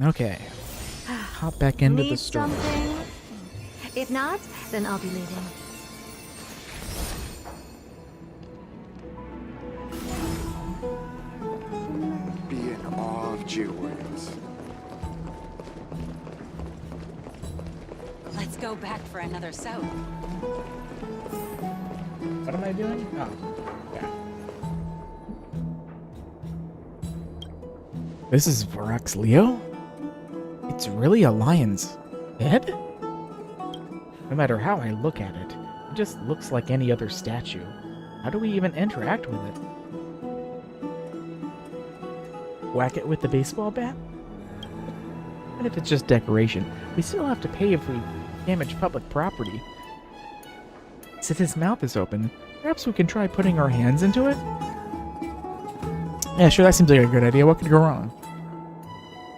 Okay. Hop back into the Need store. something? If not, then I'll be leaving. Be in awe of jewels. Let's go back for another soap. What am I doing? Oh, yeah. This is Vorax Leo? It's really a lion's head? No matter how I look at it, it just looks like any other statue. How do we even interact with it? Whack it with the baseball bat? And if it's just decoration, we still have to pay if we damage public property. Since his mouth is open, perhaps we can try putting our hands into it? Yeah, sure, that seems like a good idea. What could go wrong?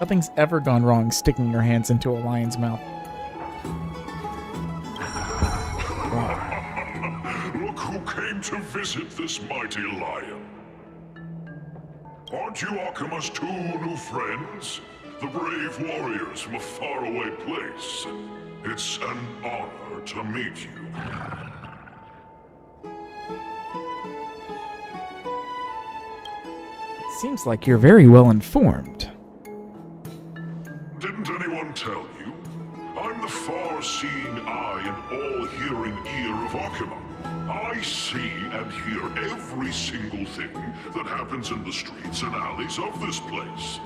Nothing's ever gone wrong sticking your hands into a lion's mouth. Wow. Look who came to visit this mighty lion. Aren't you Akima's two new friends? The brave warriors from a faraway place. It's an honor to meet you. Seems like you're very well informed. Didn't anyone tell you? I'm the far-seeing eye and all-hearing ear of Akima. I see and hear every single thing that happens in the streets and alleys of this place.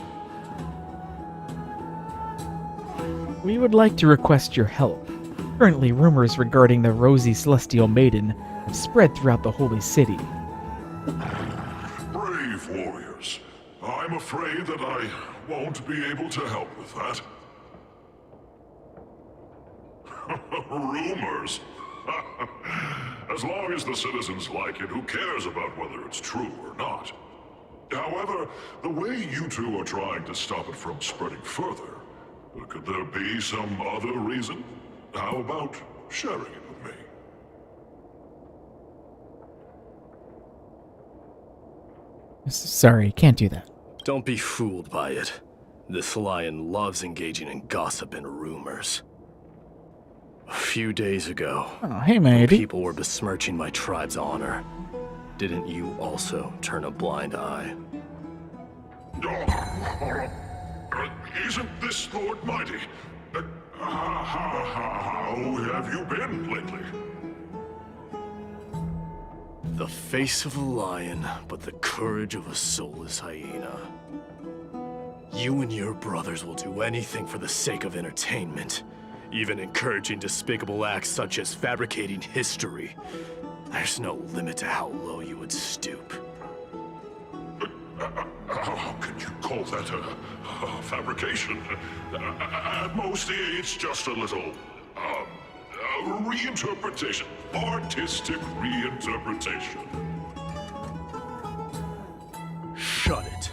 We would like to request your help. Currently, rumors regarding the rosy celestial maiden have spread throughout the holy city. Brave warriors. I'm afraid that I won't be able to help with that. Rumors? As long as the citizens like it, who cares about whether it's true or not? However, the way you two are trying to stop it from spreading further, could there be some other reason? How about sharing it with me? Sorry, can't do that. Don't be fooled by it. This lion loves engaging in gossip and rumors. A few days ago, Oh, hey, matey. people were besmirching my tribe's honor. Didn't you also turn a blind eye? Isn't this Lord Mighty? How have you been lately? The face of a lion, but the courage of a soulless hyena. You and your brothers will do anything for the sake of entertainment, even encouraging despicable acts such as fabricating history. There's no limit to how low you would stoop. How can you call that a fabrication? At most, it's just a little, reinterpretation. Artistic reinterpretation. Shut it.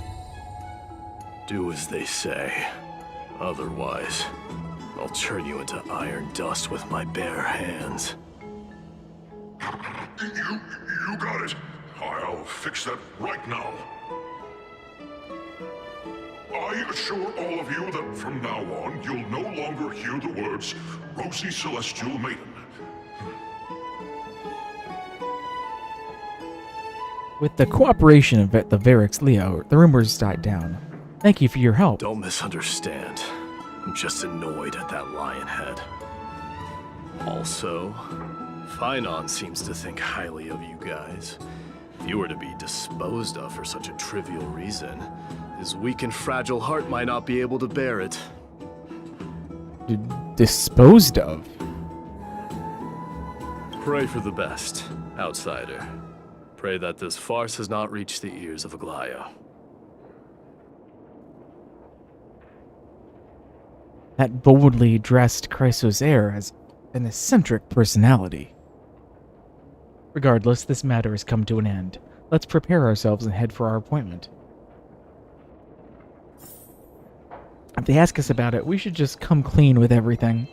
Do as they say. Otherwise, I'll turn you into iron dust with my bare hands. You got it. I'll fix that right now. I assure all of you that from now on, you'll no longer hear the words Rosy Celestial Maiden. With the cooperation of the Vorax Leo, the rumors died down. Thank you for your help. Don't misunderstand. I'm just annoyed at that lion head. Also, Finon seems to think highly of you guys. If you were to be disposed of for such a trivial reason, his weak and fragile heart might not be able to bear it. Disposed of? Pray for the best, outsider. Pray that this farce has not reached the ears of Aglaya. That boldly dressed Chrysos heir has an eccentric personality. Regardless, this matter has come to an end. Let's prepare ourselves and head for our appointment. If they ask us about it, we should just come clean with everything.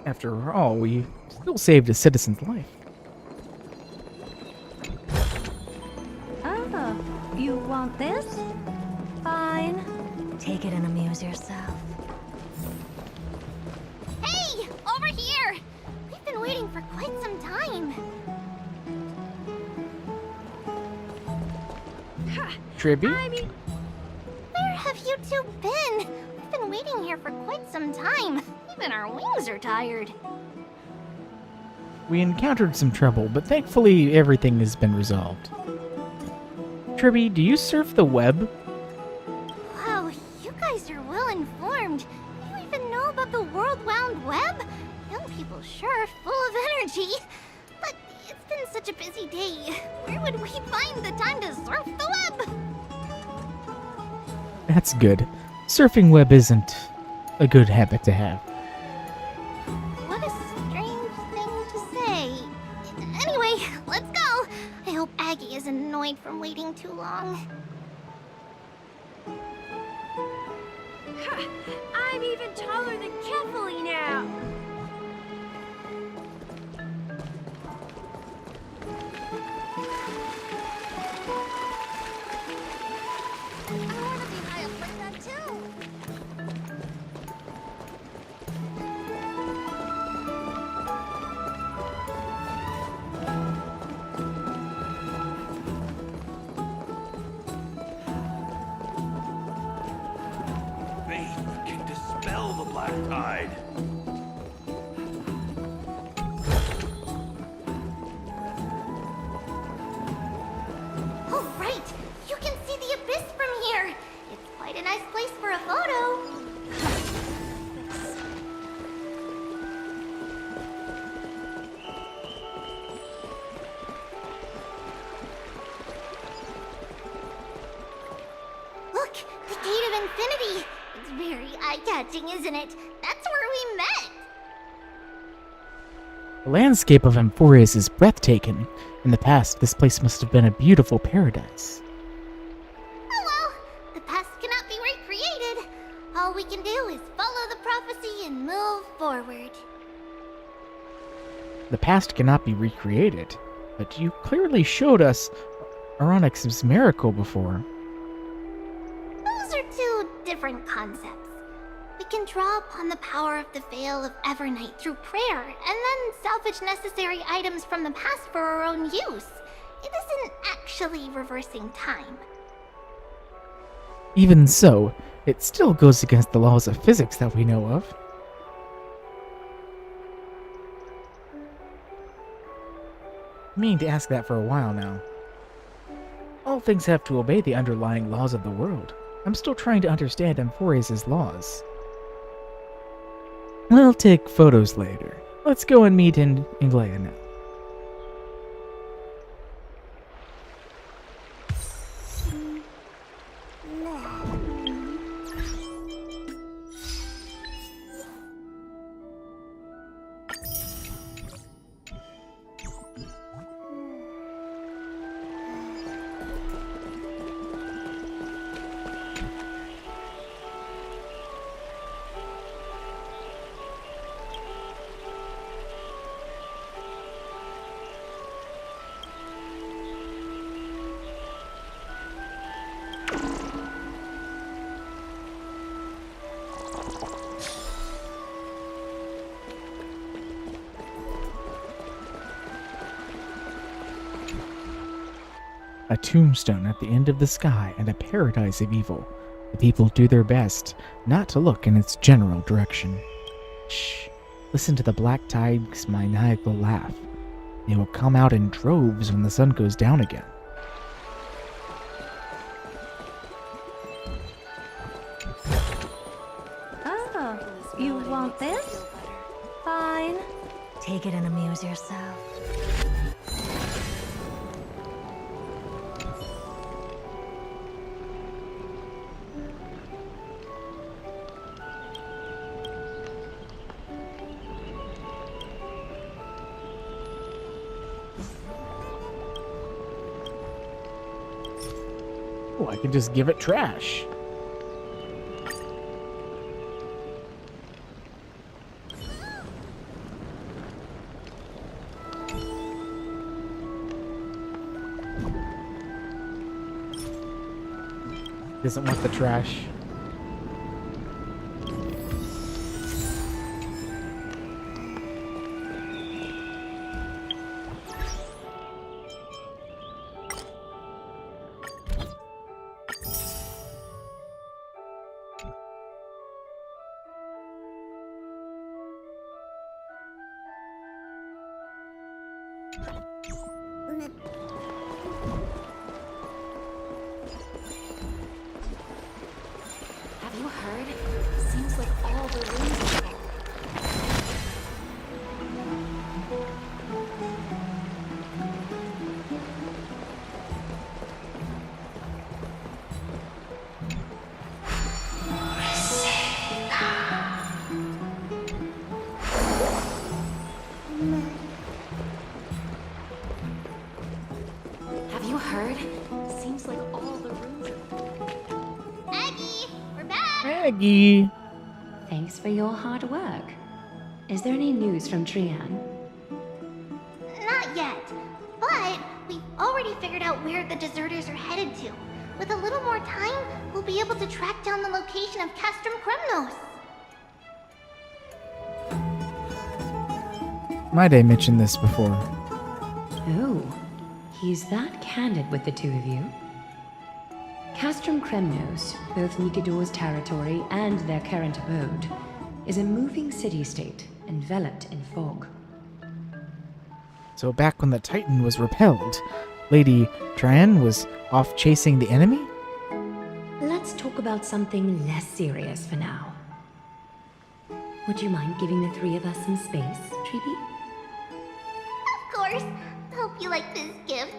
After all, we still saved a citizen's life. Oh, you want this? Fine. Take it and amuse yourself. Hey! Over here! We've been waiting for quite some time. Tribby? I mean, where have you two been? We've been waiting here for quite some time. Even our wings are tired. We encountered some trouble, but thankfully everything has been resolved. Tribby, do you surf the web? Wow, you guys are well informed. You even know about the World Wound Web? Young people sure are full of energy. But it's been such a busy day. Where would we find the time to surf the web? That's good. Surfing web isn't a good habit to have. What a strange thing to say. Anyway, let's go. I hope Aggie isn't annoyed from waiting too long. I'm even taller than Kefali now. I want to be high up like that too. Faith can dispel the black tide. Oh, right! You can see the abyss from here! It's quite a nice place for a photo. Look! The Gate of Infinity! It's very eye-catching, isn't it? That's where we met! The landscape of Amphorius is breathtaking. In the past, this place must have been a beautiful paradise. Oh well, the past cannot be recreated. All we can do is follow the prophecy and move forward. The past cannot be recreated, but you clearly showed us Aronix's miracle before. Those are two different concepts. We can draw upon the power of the Veil of Evernight through prayer, and then salvage necessary items from the past for our own use. It isn't actually reversing time. Even so, it still goes against the laws of physics that we know of. Meaning to ask that for a while now. All things have to obey the underlying laws of the world. I'm still trying to understand Amphorius' laws. We'll take photos later. Let's go and meet in Inglea now. A tombstone at the end of the sky and a paradise of evil. The people do their best not to look in its general direction. Shh. Listen to the black tide's maniacal laugh. They will come out in droves when the sun goes down again. Oh, you want this? Fine. Take it and amuse yourself. Oh, I can just give it trash. Doesn't want the trash. Have you heard? Seems like all the rooms are Have you heard? Seems like all the rooms are Aggie, we're back! Maggie! Thanks for your hard work. Is there any news from Trian? Not yet, but we've already figured out where the deserters are headed to. With a little more time, we'll be able to track down the location of Castrum Kremnos. Might I mention this before? Oh, he's that candid with the two of you. Castrum Kremnos, both Nikador's territory and their current abode, is a moving city-state enveloped in fog. So back when the Titan was repelled, Lady Trian was off chasing the enemy? Let's talk about something less serious for now. Would you mind giving the three of us some space, Treeby? Of course. Hope you like this gift.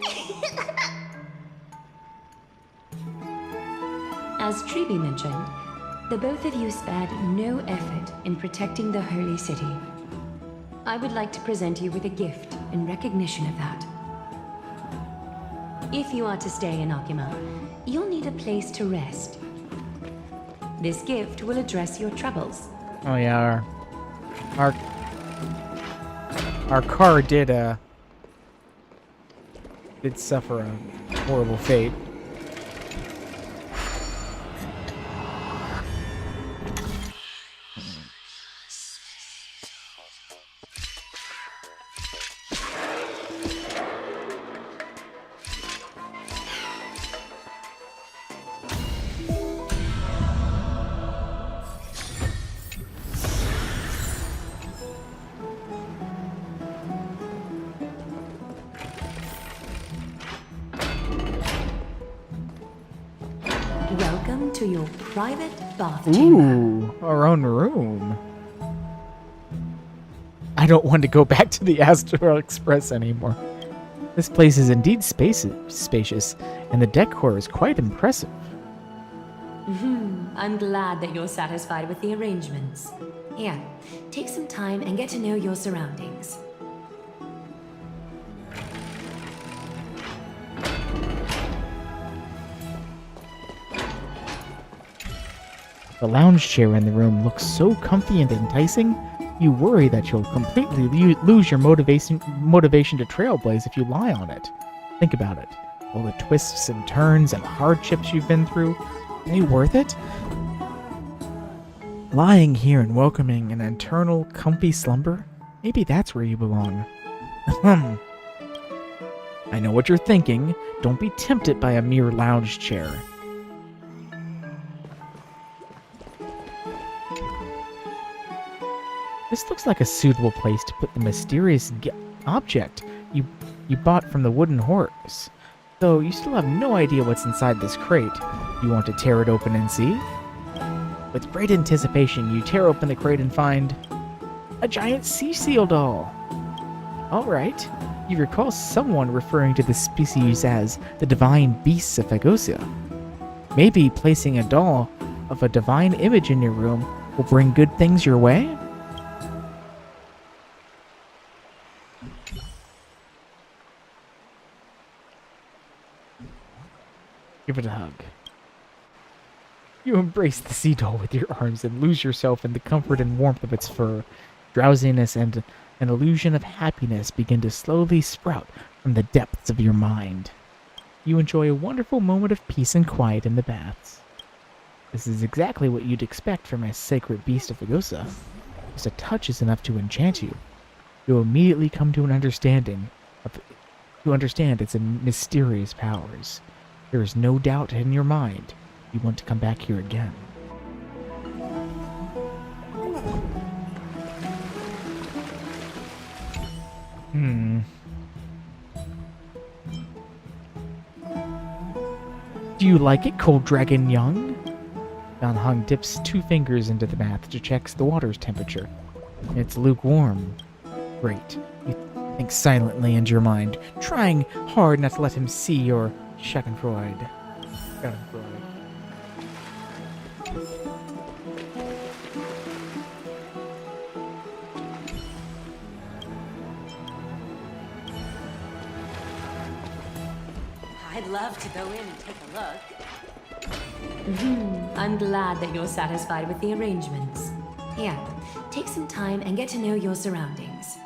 As Treeby mentioned, the both of you spared no effort in protecting the holy city. I would like to present you with a gift in recognition of that. If you are to stay in Akima, you'll need a place to rest. This gift will address your troubles. Oh yeah, our car did suffer a horrible fate. Welcome to your private bath chamber. Ooh, our own room. I don't want to go back to the Astral Express anymore. This place is indeed spacious, and the decor is quite impressive. I'm glad that you're satisfied with the arrangements. Here, take some time and get to know your surroundings. The lounge chair in the room looks so comfy and enticing, you worry that you'll completely lose your motivation to trailblaze if you lie on it. Think about it. All the twists and turns and hardships you've been through, are they worth it? Lying here and welcoming an eternal, comfy slumber? Maybe that's where you belong. I know what you're thinking. Don't be tempted by a mere lounge chair. This looks like a suitable place to put the mysterious object you bought from the wooden horse. Though you still have no idea what's inside this crate. You want to tear it open and see? With great anticipation, you tear open the crate and find a giant sea seal doll. Alright, you recall someone referring to the species as the divine beasts of Phagosia. Maybe placing a doll of a divine image in your room will bring good things your way? Give it a hug. You embrace the sea doll with your arms and lose yourself in the comfort and warmth of its fur. Drowsiness and an illusion of happiness begin to slowly sprout from the depths of your mind. You enjoy a wonderful moment of peace and quiet in the baths. This is exactly what you'd expect from a sacred beast of Phagosia. Just a touch is enough to enchant you. You'll immediately come to understand its mysterious powers. There is no doubt in your mind you want to come back here again. Do you like it, cold dragon young? Dan Heng dips 2 fingers into the bath to check the water's temperature. It's lukewarm. Great. You think silently in your mind, trying hard not to let him see your Schadenfreude. I'd love to go in and take a look. I'm glad that you're satisfied with the arrangements. Here, take some time and get to know your surroundings.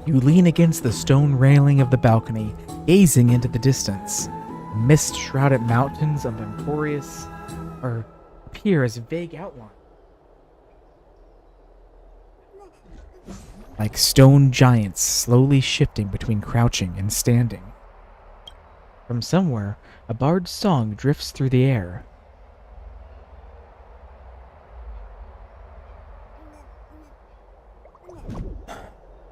You lean against the stone railing of the balcony, gazing into the distance. Mist-shrouded mountains of Emporius appear as vague outline. Like stone giants slowly shifting between crouching and standing. From somewhere, a bard's song drifts through the air.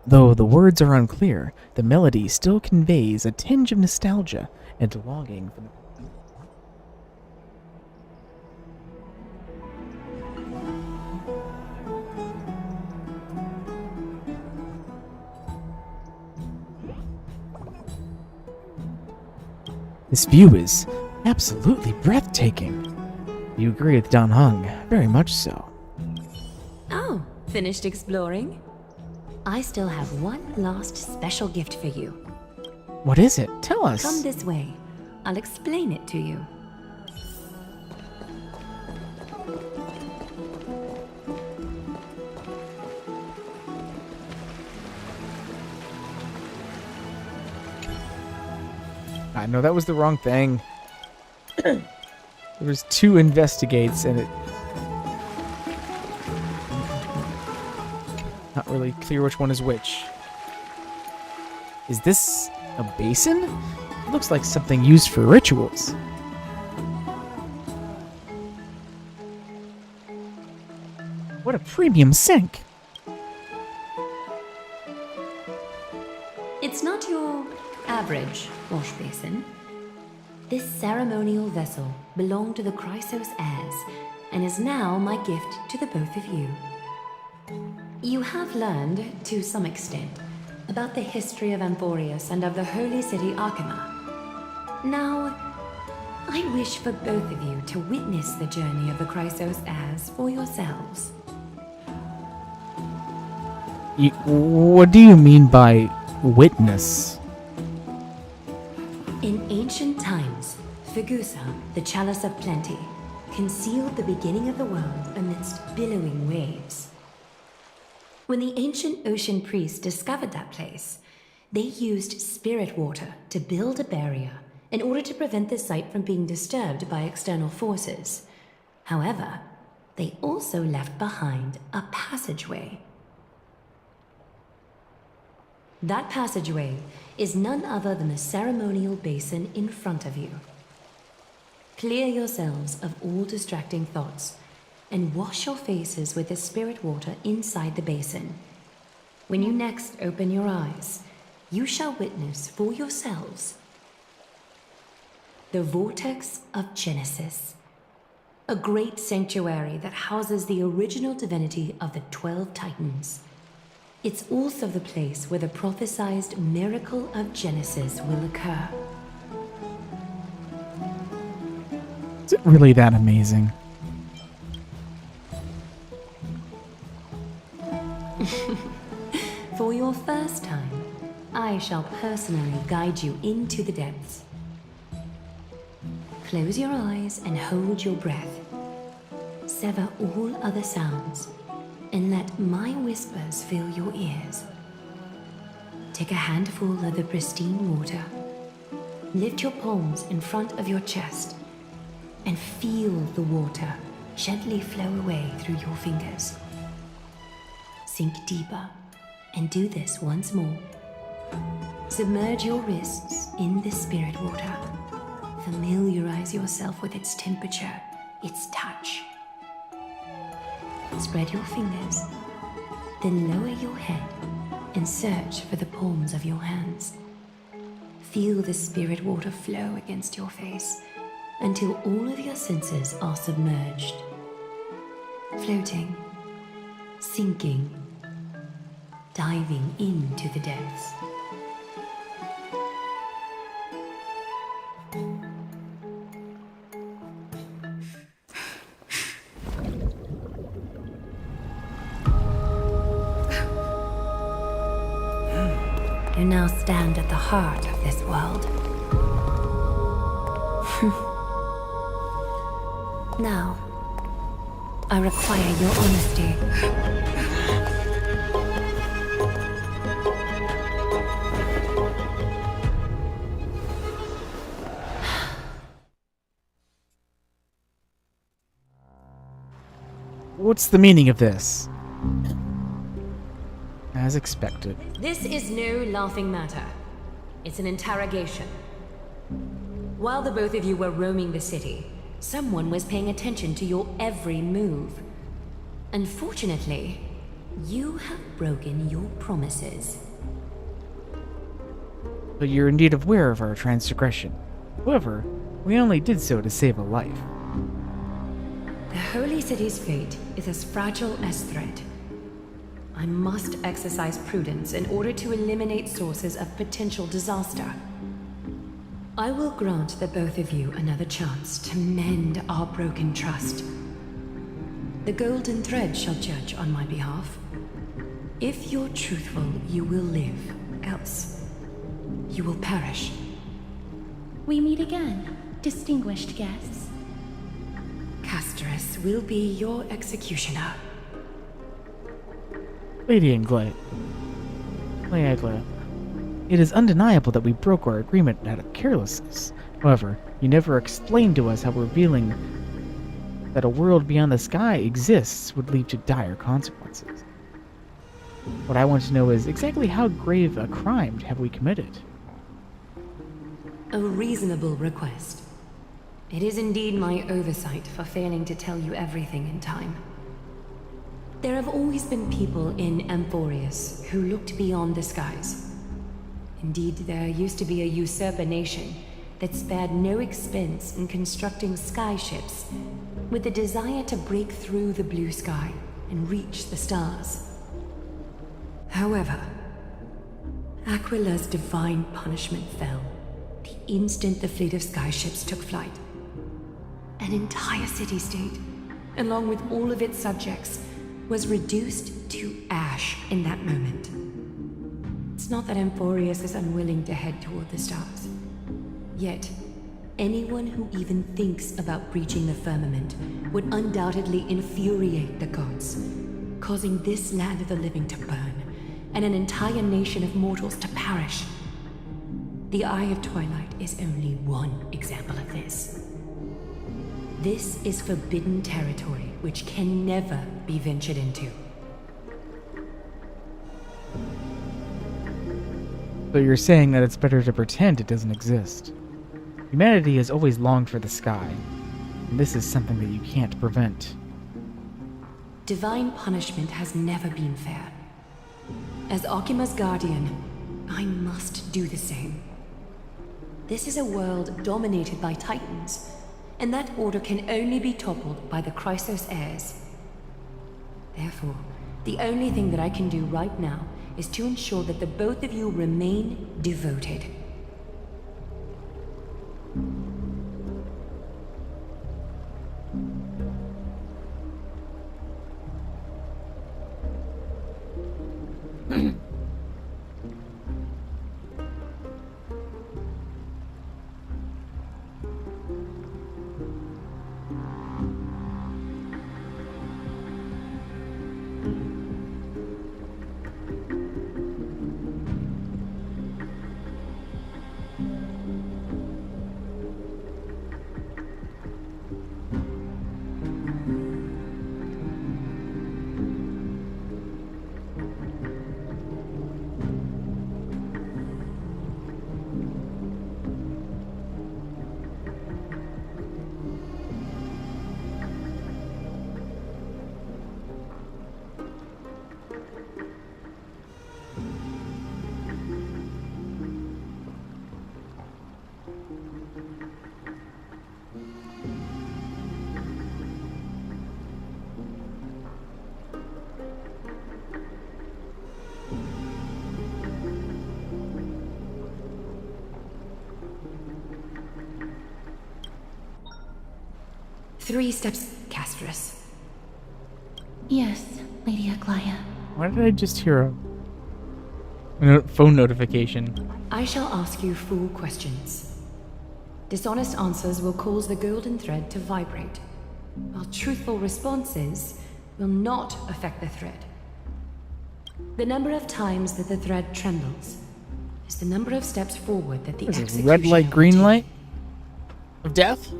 Though the words are unclear, the melody still conveys a tinge of nostalgia and longing for the This view is absolutely breathtaking. You agree with Dan Heng, very much so. Oh, finished exploring? I still have one last special gift for you. What is it? Tell us. Come this way. I'll explain it to you. I know that was the wrong thing. There was 2 investigates and it... Not really clear which one is which. Is this a basin? It looks like something used for rituals. What a premium sink! It's not your average wash basin. This ceremonial vessel belonged to the Chrysos heirs and is now my gift to the both of you. You have learned, to some extent, about the history of Emporius and of the holy city Arcana. Now, I wish for both of you to witness the journey of the Chrysos heirs for yourselves. What do you mean by witness? In ancient times, Fegusa, the chalice of plenty, concealed the beginning of the world amidst billowing waves. When the ancient ocean priests discovered that place, they used spirit water to build a barrier in order to prevent the site from being disturbed by external forces. However, they also left behind a passageway. That passageway is none other than the ceremonial basin in front of you. Clear yourselves of all distracting thoughts and wash your faces with the spirit water inside the basin. When you next open your eyes, you shall witness for yourselves the Vortex of Genesis, a great sanctuary that houses the original divinity of the 12 Titans. It's also the place where the prophesized miracle of Genesis will occur. Is it really that amazing? For your first time, I shall personally guide you into the depths. Close your eyes and hold your breath. Sever all other sounds, and let my whispers fill your ears. Take a handful of the pristine water. Lift your palms in front of your chest, and feel the water gently flow away through your fingers. Sink deeper, and do this once more. Submerge your wrists in the spirit water. Familiarize yourself with its temperature, its touch. Spread your fingers, then lower your head and search for the palms of your hands. Feel the spirit water flow against your face until all of your senses are submerged. Floating, sinking, diving into the depths. You now stand at the heart of this world. Now, I require your honesty. What's the meaning of this? As expected. This is no laughing matter. It's an interrogation. While the both of you were roaming the city, someone was paying attention to your every move. Unfortunately, you have broken your promises. But you're indeed aware of our transgression. However, we only did so to save a life. The Holy City's fate is as fragile as thread. I must exercise prudence in order to eliminate sources of potential disaster. I will grant the both of you another chance to mend our broken trust. The golden thread shall judge on my behalf. If you're truthful, you will live. Else, you will perish. We meet again, distinguished guests. Casterus will be your executioner. Lady Anglia, it is undeniable that we broke our agreement out of carelessness. However, you never explained to us how revealing that a world beyond the sky exists would lead to dire consequences. What I want to know is exactly how grave a crime have we committed? A reasonable request. It is indeed my oversight for failing to tell you everything in time. There have always been people in Amphorius who looked beyond the skies. Indeed, there used to be a usurper nation that spared no expense in constructing skyships with the desire to break through the blue sky and reach the stars. However, Aquila's divine punishment fell the instant the fleet of skyships took flight. An entire city-state, along with all of its subjects, was reduced to ash in that moment. It's not that Amphorius is unwilling to head toward the stars. Yet, anyone who even thinks about breaching the firmament would undoubtedly infuriate the gods, causing this land of the living to burn, and an entire nation of mortals to perish. The Eye of Twilight is only one example of this. This is forbidden territory which can never be ventured into. So you're saying that it's better to pretend it doesn't exist. Humanity has always longed for the sky, and this is something that you can't prevent. Divine punishment has never been fair. As Okima's guardian, I must do the same. This is a world dominated by Titans, and that order can only be toppled by the Chrysos heirs. Therefore, the only thing that I can do right now is to ensure that the both of you remain devoted. 3 steps, Castress. Yes, Lady Aglaya. Why did I just hear a phone notification? I shall ask you 4 questions. Dishonest answers will cause the golden thread to vibrate, while truthful responses will not affect the thread. The number of times that the thread trembles is the number of steps forward that the Is this executioner red light, will green take. light? Of death?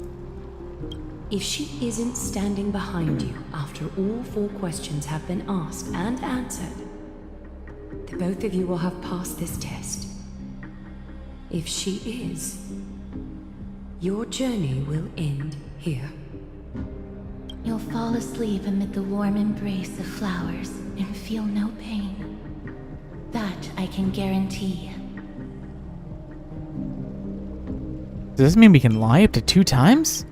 If she isn't standing behind you after all 4 questions have been asked and answered, the both of you will have passed this test. If she is, your journey will end here. You'll fall asleep amid the warm embrace of flowers and feel no pain. That I can guarantee. Does this mean we can lie up to 2 times?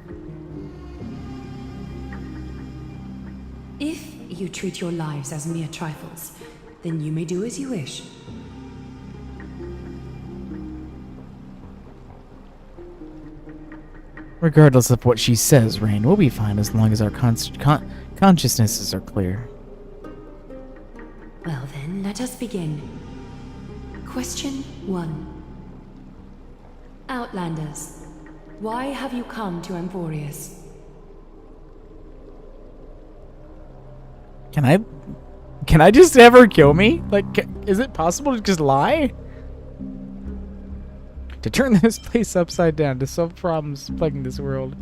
If you treat your lives as mere trifles, then you may do as you wish. Regardless of what she says, Rain, we'll be fine as long as our consciousnesses are clear. Well then, let us begin. Question 1. Outlanders, why have you come to Amphorius? Can I just ever kill me? Like, is it possible to just lie? To turn this place upside down, to solve problems plaguing this world.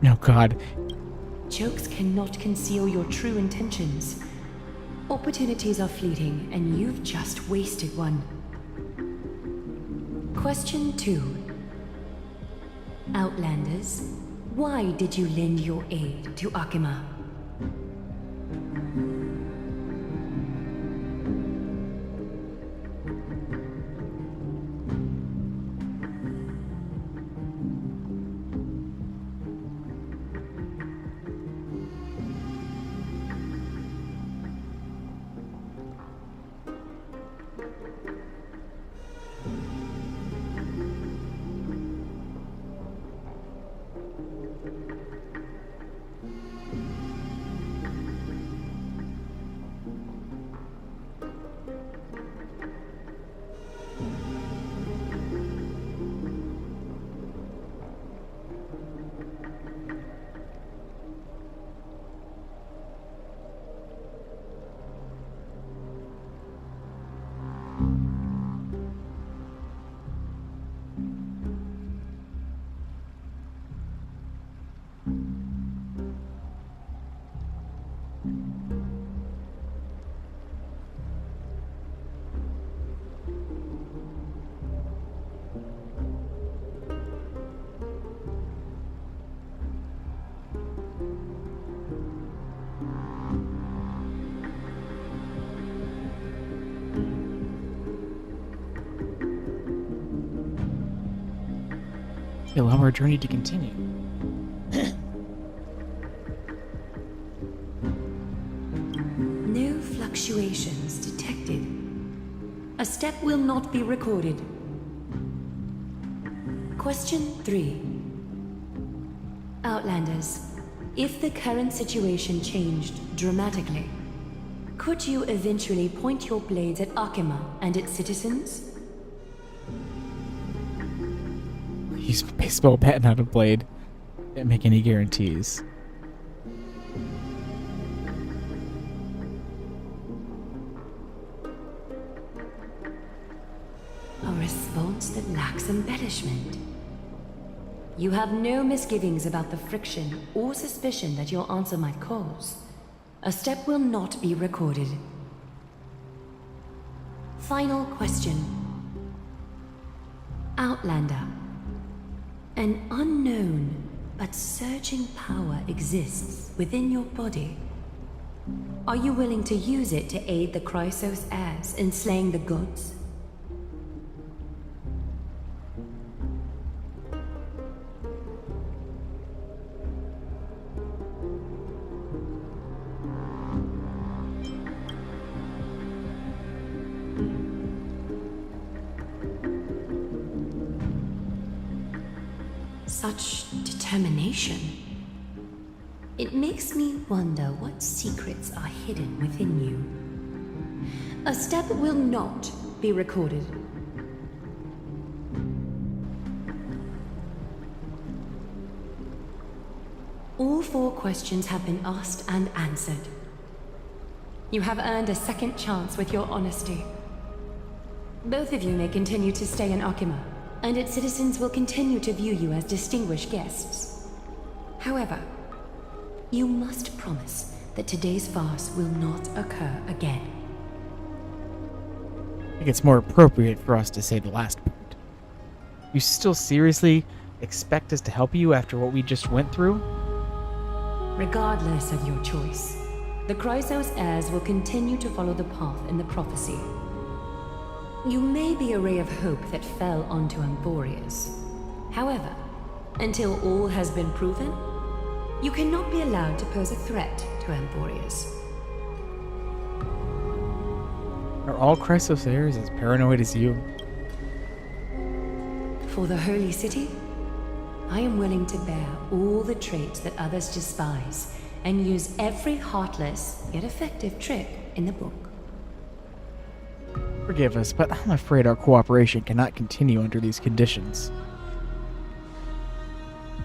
Oh God. Jokes cannot conceal your true intentions. Opportunities are fleeting, and you've just wasted one. Question 2. Outlanders, why did you lend your aid to Akima? Allow our journey to continue. No fluctuations detected. A step will not be recorded. Question 3. Outlanders, if the current situation changed dramatically, could you eventually point your blades at Akima and its citizens? Use a baseball bat, not a blade. Can't make any guarantees. A response that lacks embellishment. You have no misgivings about the friction or suspicion that your answer might cause. A step will not be recorded. Final question. Outlander. An unknown but surging power exists within your body. Are you willing to use it to aid the Chrysos heirs in slaying the gods? Such determination. It makes me wonder what secrets are hidden within you. A step will not be recorded. All 4 questions have been asked and answered. You have earned a second chance with your honesty. Both of you may continue to stay in Akima, and its citizens will continue to view you as distinguished guests. However, you must promise that today's farce will not occur again. I think it's more appropriate for us to say the last part. You still seriously expect us to help you after what we just went through? Regardless of your choice, the Chrysos heirs will continue to follow the path in the prophecy. You may be a ray of hope that fell onto Amphorius. However, until all has been proven, you cannot be allowed to pose a threat to Amphorius. Are all Chrysos heirs as paranoid as you? For the Holy City, I am willing to bear all the traits that others despise and use every heartless yet effective trick in the book. Forgive us, but I'm afraid our cooperation cannot continue under these conditions.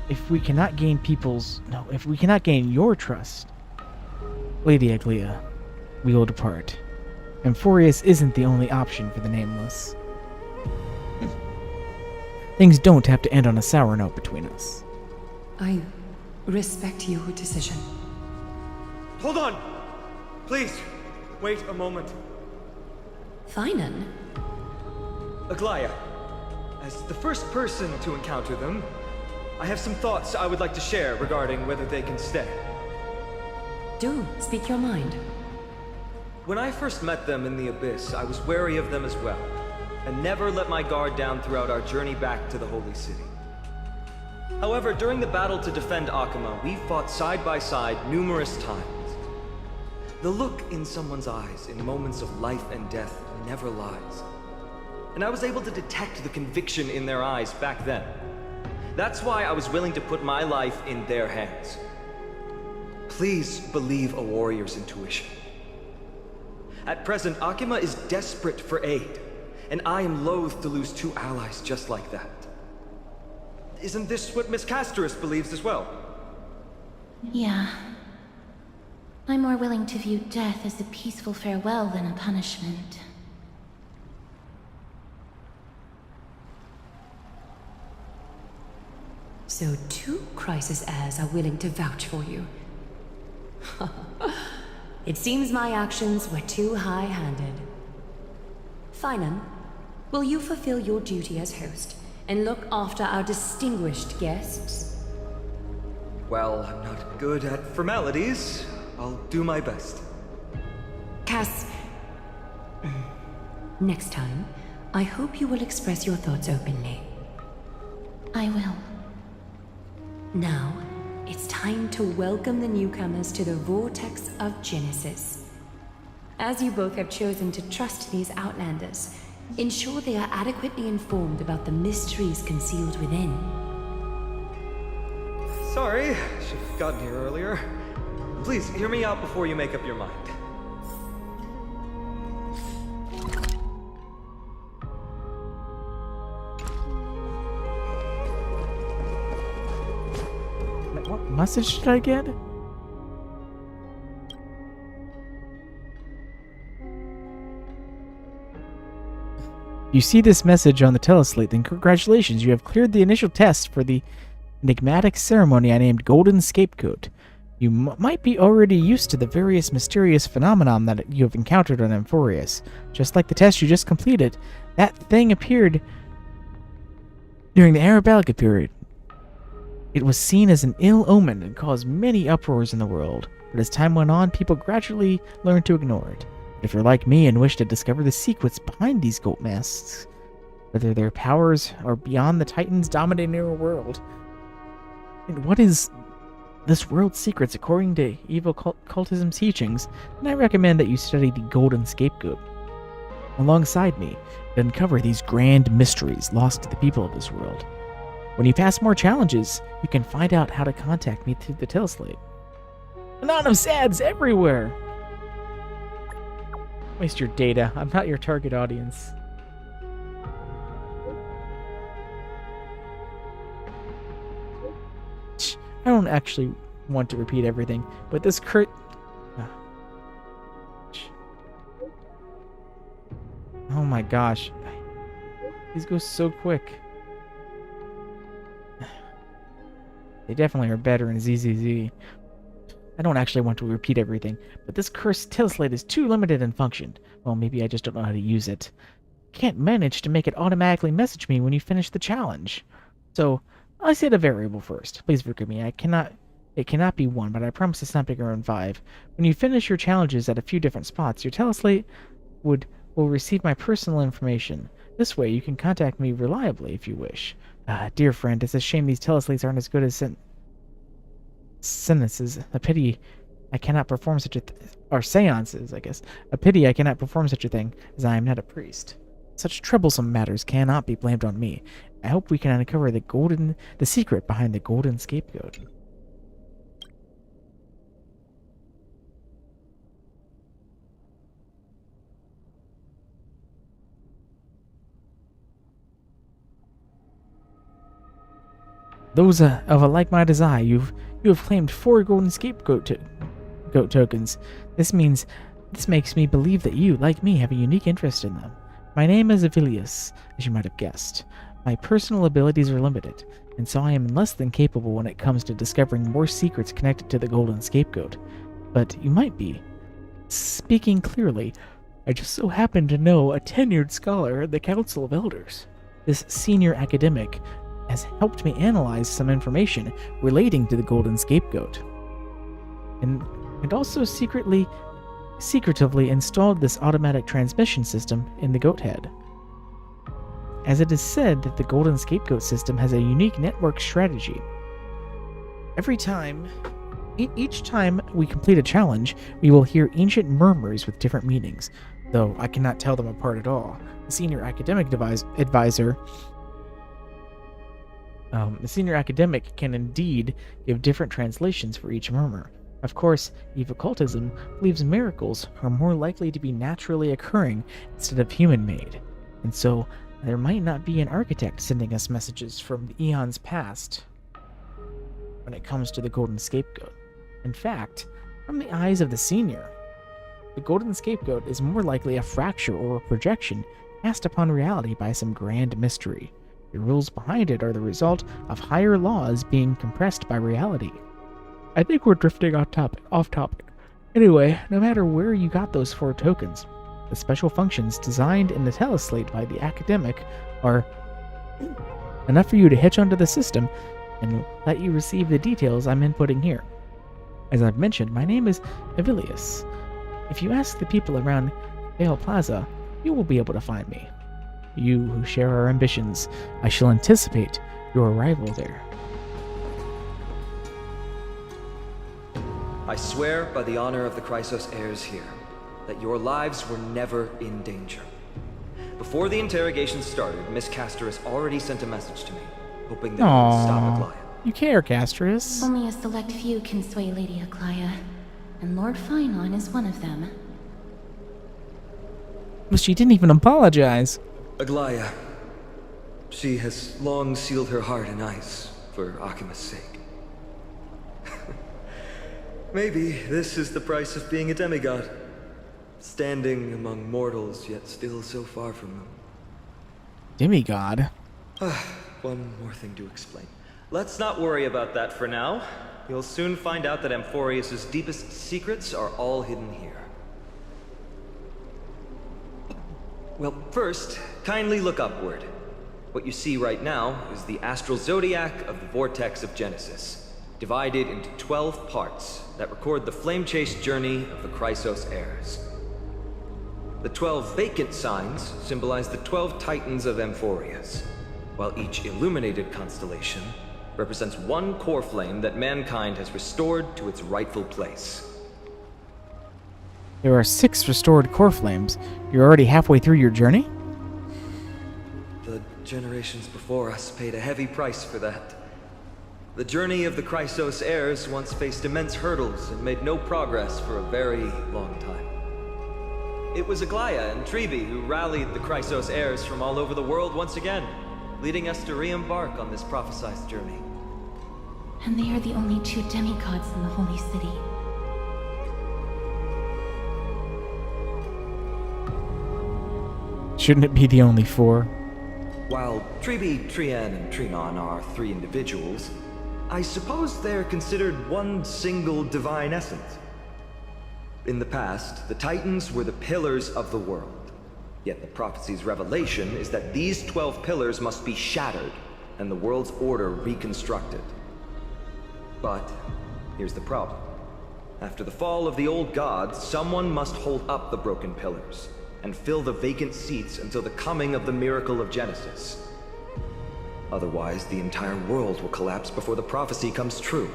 If we cannot gain your trust, Lady Aglia, we will depart. Amphorius isn't the only option for the Nameless. Things don't have to end on a sour note between us. I respect your decision. Hold on! Please, wait a moment. Finan? Aglia, as the first person to encounter them, I have some thoughts I would like to share regarding whether they can stay. Do speak your mind. When I first met them in the Abyss, I was wary of them as well, and never let my guard down throughout our journey back to the Holy City. However, during the battle to defend Akima, we fought side by side numerous times. The look in someone's eyes in moments of life and death never lies. And I was able to detect the conviction in their eyes back then. That's why I was willing to put my life in their hands. Please believe a warrior's intuition. At present, Akima is desperate for aid, and I am loath to lose 2 allies just like that. Isn't this what Miss Casterus believes as well? Yeah. I'm more willing to view death as a peaceful farewell than a punishment. So 2 Chrysos heirs are willing to vouch for you. It seems my actions were too high-handed. Finan, will you fulfill your duty as host and look after our distinguished guests? Well, I'm not good at formalities. I'll do my best. Cass, next time, I hope you will express your thoughts openly. I will. Now, it's time to welcome the newcomers to the Vortex of Genesis. As you both have chosen to trust these Outlanders, ensure they are adequately informed about the mysteries concealed within. Sorry, should have gotten here earlier. Please, hear me out before you make up your mind. What message did I get? You see this message on the teleslate, then congratulations, you have cleared the initial test for the enigmatic ceremony I named Golden Scapegoat. You might be already used to the various mysterious phenomenon that you have encountered on Amphorius. Just like the test you just completed, that thing appeared during the Arabalica period. It was seen as an ill omen and caused many uproars in the world, but as time went on, people gradually learned to ignore it. If you're like me and wish to discover the secrets behind these goat masks, whether their powers are beyond the Titans dominating our world, and what is this world's secrets according to evil cultism's teachings, then I recommend that you study the Golden Scapegoat alongside me to uncover these grand mysteries lost to the people of this world. When you pass more challenges, you can find out how to contact me through the teleslate. Anonymous ads everywhere! Waste your data. I'm not your target audience. I don't actually want to repeat everything, but this Oh my gosh. These go so quick. They definitely are better in ZZZ. I don't actually want to repeat everything, but this cursed teleslate is too limited in function. Well, maybe I just don't know how to use it. Can't manage to make it automatically message me when you finish the challenge. So, I set a variable first. Please forgive me. It cannot be 1, but I promise it's not bigger than 5. When you finish your challenges at a few different spots, your teleslate will receive my personal information. This way, you can contact me reliably if you wish. Dear friend, it's a shame these teleslates aren't as good as sentences. A pity I cannot perform such a or seances, I guess. A pity I cannot perform such a thing, as I am not a priest. Such troublesome matters cannot be blamed on me. I hope we can uncover the secret behind the golden scapegoat. Those of a like-minded as I, you have claimed 4 golden scapegoat tokens. This makes me believe that you, like me, have a unique interest in them. My name is Avilius, as you might have guessed. My personal abilities are limited, and so I am less than capable when it comes to discovering more secrets connected to the golden scapegoat. But you might be. Speaking clearly, I just so happen to know a tenured scholar at the Council of Elders. This senior academic has helped me analyze some information relating to the golden scapegoat, and also secretively installed this automatic transmission system in the goat head. As it is said that the golden scapegoat system has a unique network strategy. Each time we complete a challenge, we will hear ancient murmurs with different meanings, though I cannot tell them apart at all. The senior academic can indeed give different translations for each murmur. Of course, if occultism believes miracles are more likely to be naturally occurring instead of human-made, and so there might not be an architect sending us messages from the eons past when it comes to the golden scapegoat. In fact, from the eyes of the senior, the golden scapegoat is more likely a fracture or a projection cast upon reality by some grand mystery. The rules behind it are the result of higher laws being compressed by reality. I think we're drifting off topic. Anyway, no matter where you got those 4 tokens, the special functions designed in the teleslate by the academic are enough for you to hitch onto the system and let you receive the details I'm inputting here. As I've mentioned, my name is Avilius. If you ask the people around Vale Plaza, you will be able to find me. You who share our ambitions, I shall anticipate your arrival there. I swear by the honor of the Chrysos heirs here, that your lives were never in danger. Before the interrogation started, Miss Castor has already sent a message to me, hoping that we will stop Aglaia. You care, Castris. Only a select few can sway Lady Aglaia, and Lord Phainon is one of them. Well, she didn't even apologize. Aglaia. She has long sealed her heart in ice for Akima's sake. Maybe this is the price of being a demigod. Standing among mortals, yet still so far from them. Demigod? One more thing to explain. Let's not worry about that for now. You'll soon find out that Amphorius' deepest secrets are all hidden here. Well, first, kindly look upward. What you see right now is the astral zodiac of the vortex of Genesis, divided into 12 parts that record the flame-chased journey of the Chrysos heirs. The 12 vacant signs symbolize the 12 titans of Amphorius, while each illuminated constellation represents one core flame that mankind has restored to its rightful place. There are 6 restored core flames. You're already halfway through your journey? The generations before us paid a heavy price for that. The journey of the Chrysos heirs once faced immense hurdles and made no progress for a very long time. It was Aglaya and Tribi who rallied the Chrysos heirs from all over the world once again, leading us to re-embark on this prophesized journey. And they are the only 2 demigods in the Holy City. Shouldn't it be the only 4? While Tribi, Trian, and Trinon are 3 individuals, I suppose they're considered one single divine essence. In the past, the Titans were the pillars of the world. Yet the prophecy's revelation is that these 12 pillars must be shattered, and the world's order reconstructed. But here's the problem. After the fall of the old gods, someone must hold up the broken pillars and fill the vacant seats until the coming of the miracle of Genesis. Otherwise, the entire world will collapse before the prophecy comes true.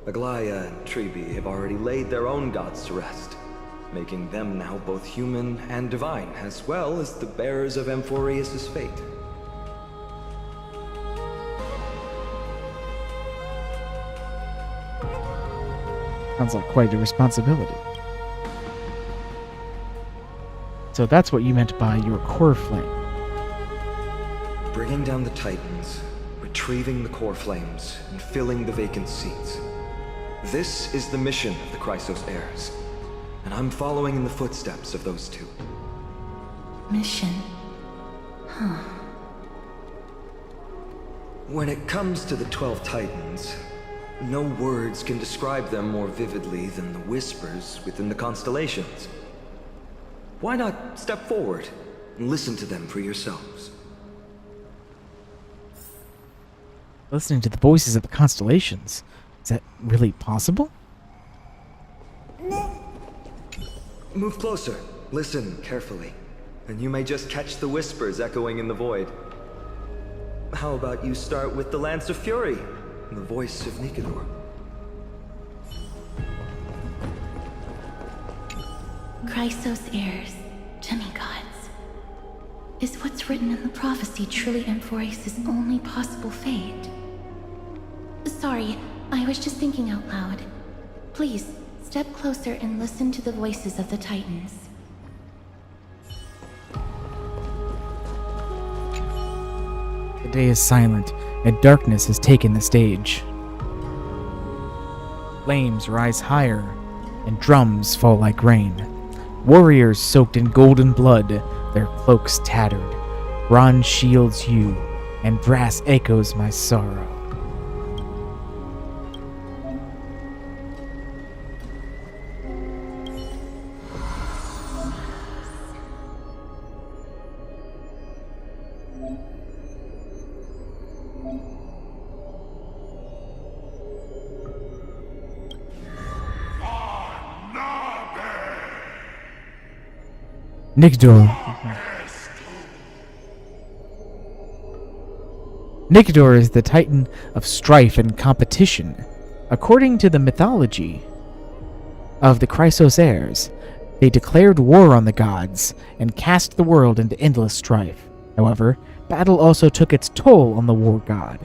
Aglaya and Tribi have already laid their own gods to rest, making them now both human and divine, as well as the bearers of Amphorius' fate. Sounds like quite a responsibility. So that's what you meant by your core flame. Bringing down the Titans, retrieving the core flames, and filling the vacant seats. This is the mission of the Chrysos heirs, and I'm following in the footsteps of those 2. Mission. Huh. When it comes to the 12 Titans, no words can describe them more vividly than the whispers within the constellations. Why not step forward and listen to them for yourselves? Listening to the voices of the constellations. Is that really possible? Move closer, listen carefully, and you may just catch the whispers echoing in the void. How about you start with the Lance of Fury, and the voice of Nikador? Chrysos heirs, demigods. Is what's written in the prophecy truly Amphorius' only possible fate? Sorry, I was just thinking out loud. Please, step closer and listen to the voices of the Titans. The day is silent, and darkness has taken the stage. Flames rise higher, and drums fall like rain. Warriors soaked in golden blood, their cloaks tattered. Bronze shields hew, and brass echoes my sorrow. Nikador. Nikador is the titan of strife and competition. According to the mythology of the Chrysos heirs, they declared war on the gods and cast the world into endless strife. However, battle also took its toll on the war god,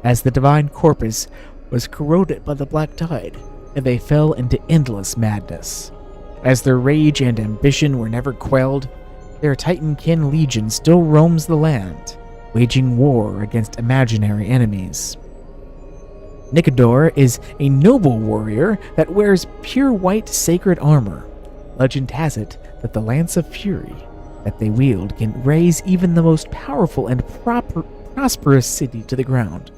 as the divine corpus was corroded by the black tide, and they fell into endless madness. As their rage and ambition were never quelled, their Titankin legion still roams the land, waging war against imaginary enemies. Nikador is a noble warrior that wears pure white sacred armor. Legend has it that the Lance of Fury that they wield can raze even the most powerful and prosperous city to the ground.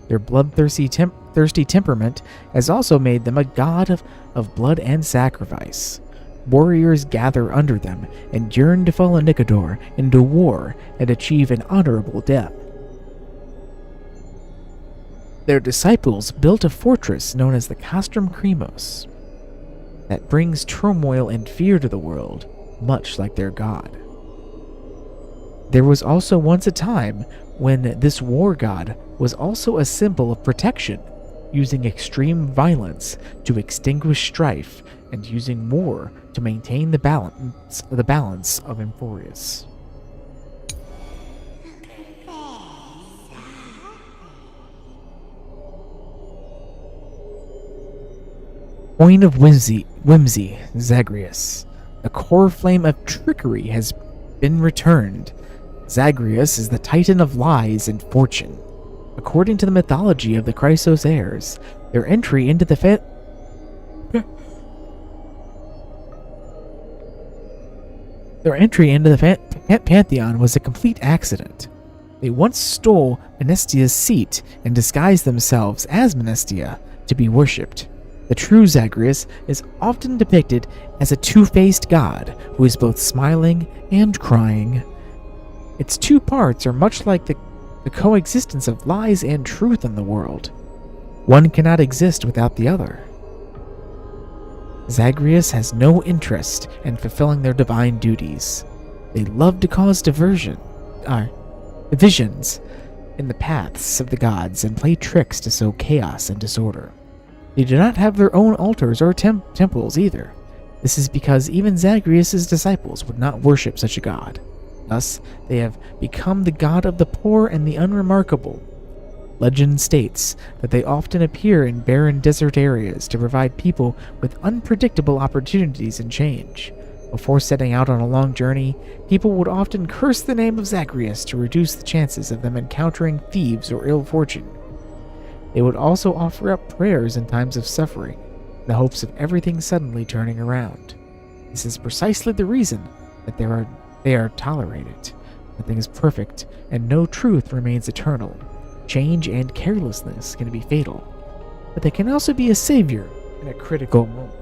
Their bloodthirsty temperament has also made them a god of blood and sacrifice. Warriors gather under them and yearn to follow Nikador into war and achieve an honorable death. Their disciples built a fortress known as the Castrum Cremos that brings turmoil and fear to the world, much like their god. There was also once a time when this war god was also a symbol of protection, using extreme violence to extinguish strife and using war to maintain the balance of Amphorius. Coin of whimsy, Zagreus. The core flame of trickery has been returned. Zagreus is the titan of lies and fortune. According to the mythology of the Chrysos heirs, their entry into the pantheon was a complete accident. They once stole Menestia's seat and disguised themselves as Menestia to be worshipped. The true Zagreus is often depicted as a two-faced god who is both smiling and crying. Its two parts are much like the coexistence of lies and truth in the world. One cannot exist without the other. Zagreus has no interest in fulfilling their divine duties. They love to cause divisions in the paths of the gods and play tricks to sow chaos and disorder. They do not have their own altars or temples either. This is because even Zagreus' disciples would not worship such a god. Thus, they have become the god of the poor and the unremarkable. Legend states that they often appear in barren desert areas to provide people with unpredictable opportunities and change. Before setting out on a long journey, people would often curse the name of Zagreus to reduce the chances of them encountering thieves or ill fortune. They would also offer up prayers in times of suffering, in the hopes of everything suddenly turning around. This is precisely the reason that they are tolerated. Nothing is perfect, and no truth remains eternal. Change and carelessness can be fatal, but they can also be a savior in a critical moment.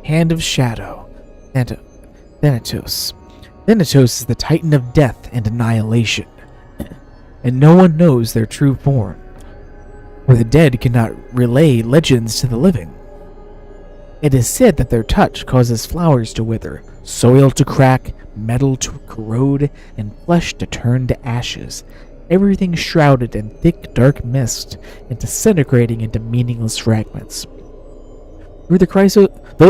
Hand of Shadow, Thanatos. Thanatos is the titan of death and annihilation, and no one knows their true form, for the dead cannot relay legends to the living. It is said that their touch causes flowers to wither, soil to crack, metal to corrode, and flesh to turn to ashes, everything shrouded in thick, dark mist and disintegrating into meaningless fragments. Though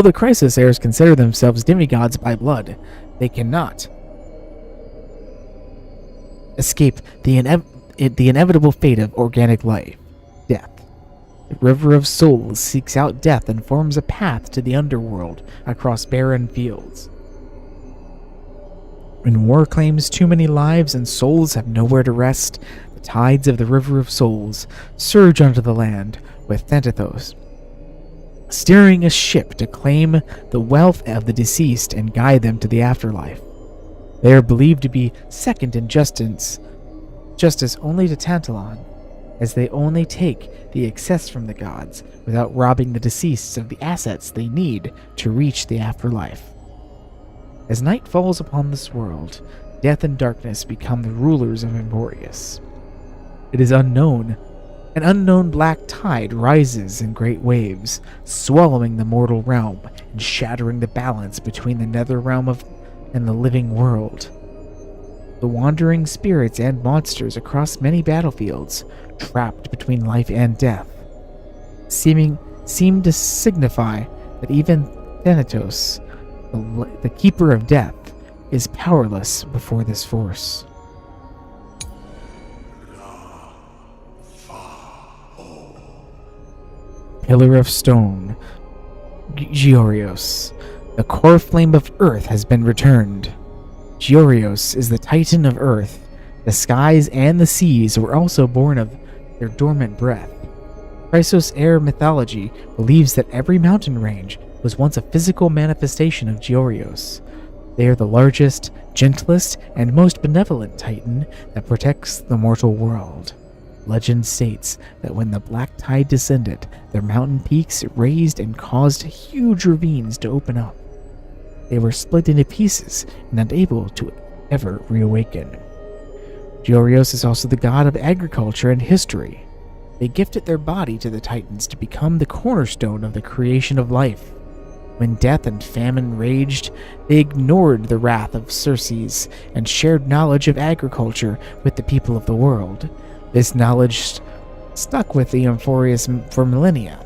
the Chrysos heirs consider themselves demigods by blood, they cannot escape the inevitable fate of organic life, death. The River of Souls seeks out death and forms a path to the underworld across barren fields. When war claims too many lives and souls have nowhere to rest, the tides of the River of Souls surge onto the land with Thanatos steering a ship to claim the wealth of the deceased and guide them to the afterlife. They are believed to be second in justice only to Tantalon, as they only take the excess from the gods without robbing the deceased of the assets they need to reach the afterlife. As night falls upon this world, death and darkness become the rulers of Emporius. It is unknown. An unknown black tide rises in great waves, swallowing the mortal realm and shattering the balance between the nether realm and the living world. The wandering spirits and monsters across many battlefields, trapped between life and death, seem to signify that even Thanatos, the keeper of death, is powerless before this force. Pillar of Stone, Georios. The core flame of Earth has been returned. Georios is the titan of Earth. The skies and the seas were also born of their dormant breath. Chrysos heir mythology believes that every mountain range was once a physical manifestation of Georios. They are the largest, gentlest, and most benevolent titan that protects the mortal world. Legend states that when the black tide descended, their mountain peaks raised and caused huge ravines to open up. They were split into pieces and unable to ever reawaken. Georios is also the god of agriculture and history. They gifted their body to the Titans to become the cornerstone of the creation of life. When death and famine raged, they ignored the wrath of Circes and shared knowledge of agriculture with the people of the world. This knowledge stuck with the Amphoreus for millennia.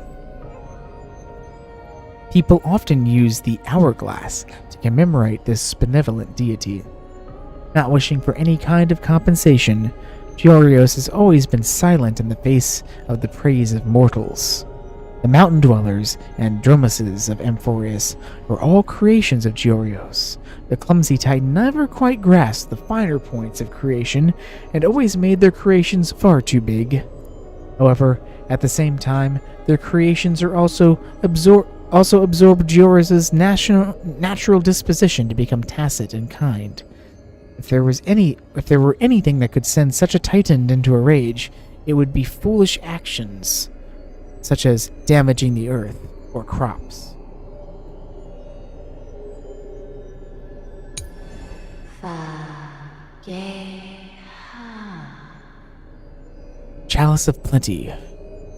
People often use the hourglass to commemorate this benevolent deity. Not wishing for any kind of compensation, Georios has always been silent in the face of the praise of mortals. The mountain dwellers and dromuses of Amphoreus were all creations of Georios. The clumsy titan never quite grasped the finer points of creation and always made their creations far too big. However, at the same time, their creations are also absorb Georios' natural disposition to become tacit and kind. If there were anything that could send such a titan into a rage, it would be foolish actions, such as damaging the earth or crops. Chalice of Plenty,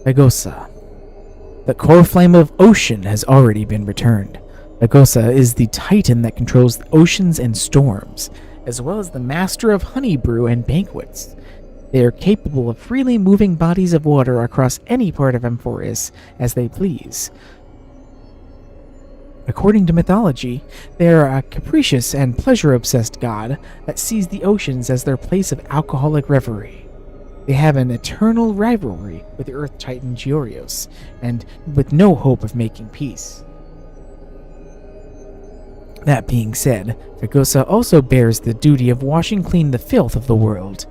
Agosa. The core flame of ocean has already been returned. Agosa is the titan that controls the oceans and storms, as well as the master of honey brew and banquets. They are capable of freely moving bodies of water across any part of Amphoreus as they please. According to mythology, they are a capricious and pleasure-obsessed god that sees the oceans as their place of alcoholic reverie. They have an eternal rivalry with the Earth Titan Georios, and with no hope of making peace. That being said, Agosa also bears the duty of washing clean the filth of the world.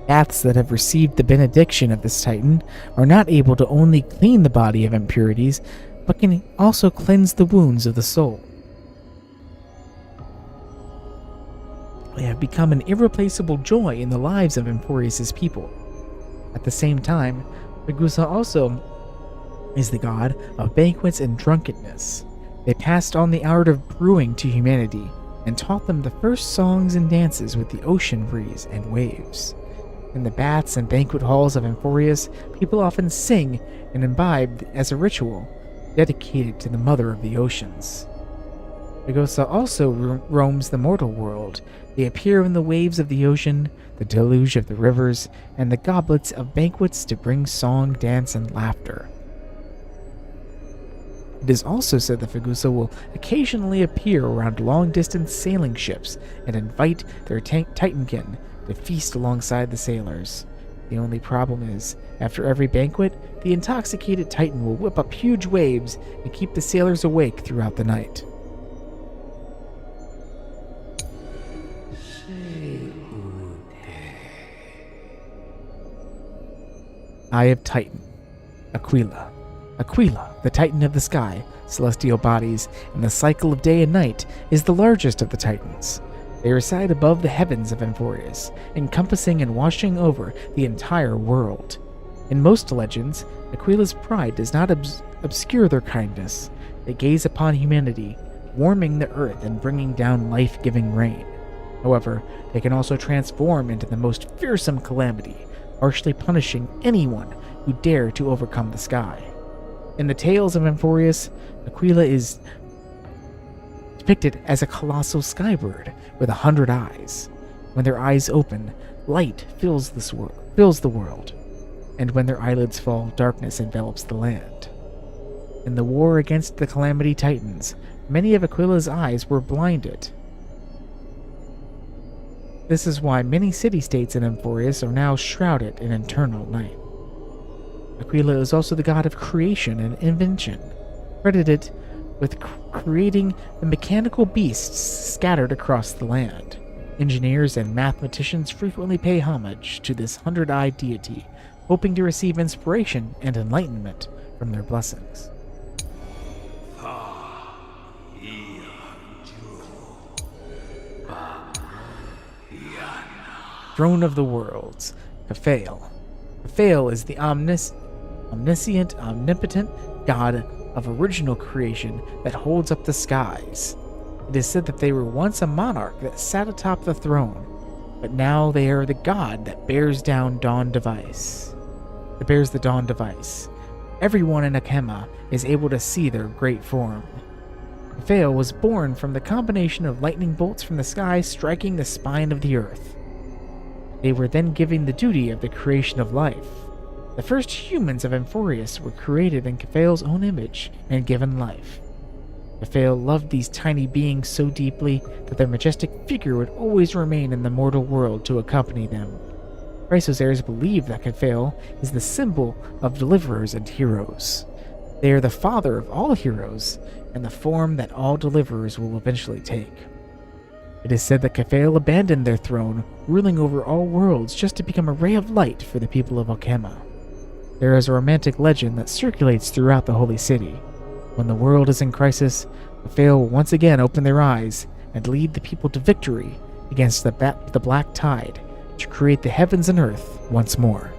Baths that have received the benediction of this titan are not able to only clean the body of impurities, but can also cleanse the wounds of the soul. They have become an irreplaceable joy in the lives of Amphoreus' people. At the same time, Agosa also is the god of banquets and drunkenness. They passed on the art of brewing to humanity and taught them the first songs and dances with the ocean breeze and waves. In the baths and banquet halls of Amphoreus, people often sing and imbibe as a ritual dedicated to the mother of the oceans. Agosa also roams the mortal world. They appear in the waves of the ocean, the deluge of the rivers, and the goblets of banquets to bring song, dance, and laughter. It is also said that Agosa will occasionally appear around long-distance sailing ships and invite their titankin to feast alongside the sailors. The only problem is, after every banquet, the intoxicated titan will whip up huge waves and keep the sailors awake throughout the night. Eye of Titan, Aquila. Aquila, the titan of the sky, celestial bodies, and the cycle of day and night, is the largest of the titans. They reside above the heavens of Amphoreus, encompassing and washing over the entire world. In most legends, Aquila's pride does not obscure their kindness. They gaze upon humanity, warming the earth and bringing down life-giving rain. However, they can also transform into the most fearsome calamity, harshly punishing anyone who dare to overcome the sky. In the tales of Amphoreus, Aquila is depicted as a colossal skybird with 100 eyes. When their eyes open, light fills the world, and when their eyelids fall, darkness envelops the land. In the war against the Calamity Titans, many of Aquila's eyes were blinded. This is why many city-states in Amphoreus are now shrouded in eternal night. Aquila is also the god of creation and invention, credited with creating the mechanical beasts scattered across the land. Engineers and mathematicians frequently pay homage to this 100-eyed deity, hoping to receive inspiration and enlightenment from their blessings. Throne of the Worlds, Caphael. Caphael is the omniscient, omnipotent god of original creation that holds up the skies. It is said that they were once a monarch that sat atop the throne, but now they are the god that bears the Dawn Device. Everyone in Akema is able to see their great form. Caphael was born from the combination of lightning bolts from the sky striking the spine of the earth. They were then given the duty of the creation of life. The first humans of Amphorius were created in Kephael's own image and given life. Kephael loved these tiny beings so deeply that their majestic figure would always remain in the mortal world to accompany them. Chrysos heirs believe that Kephael is the symbol of deliverers and heroes. They are the father of all heroes, and the form that all deliverers will eventually take. It is said that Kephael abandoned their throne, ruling over all worlds just to become a ray of light for the people of Alkema. There is a romantic legend that circulates throughout the Holy City. When the world is in crisis, Kephael will once again open their eyes and lead the people to victory against the Black Tide to create the heavens and earth once more.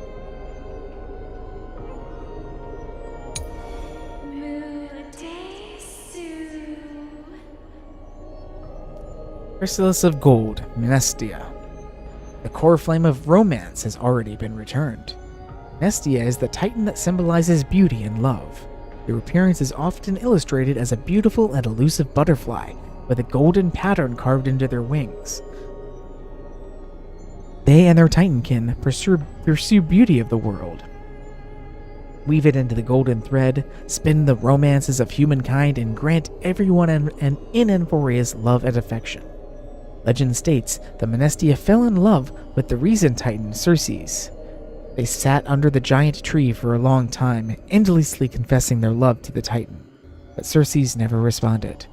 Chrysalis of Gold, Mnestia. The core flame of romance has already been returned. Mnestia is the titan that symbolizes beauty and love. Their appearance is often illustrated as a beautiful and elusive butterfly with a golden pattern carved into their wings. They and their titankin pursue beauty of the world. Weave it into the golden thread, spin the romances of humankind, and grant everyone in Amphorius love and affection. Legend states that Mnestia fell in love with the Reason Titan Circes. They sat under the giant tree for a long time, endlessly confessing their love to the Titan, but Circes never responded.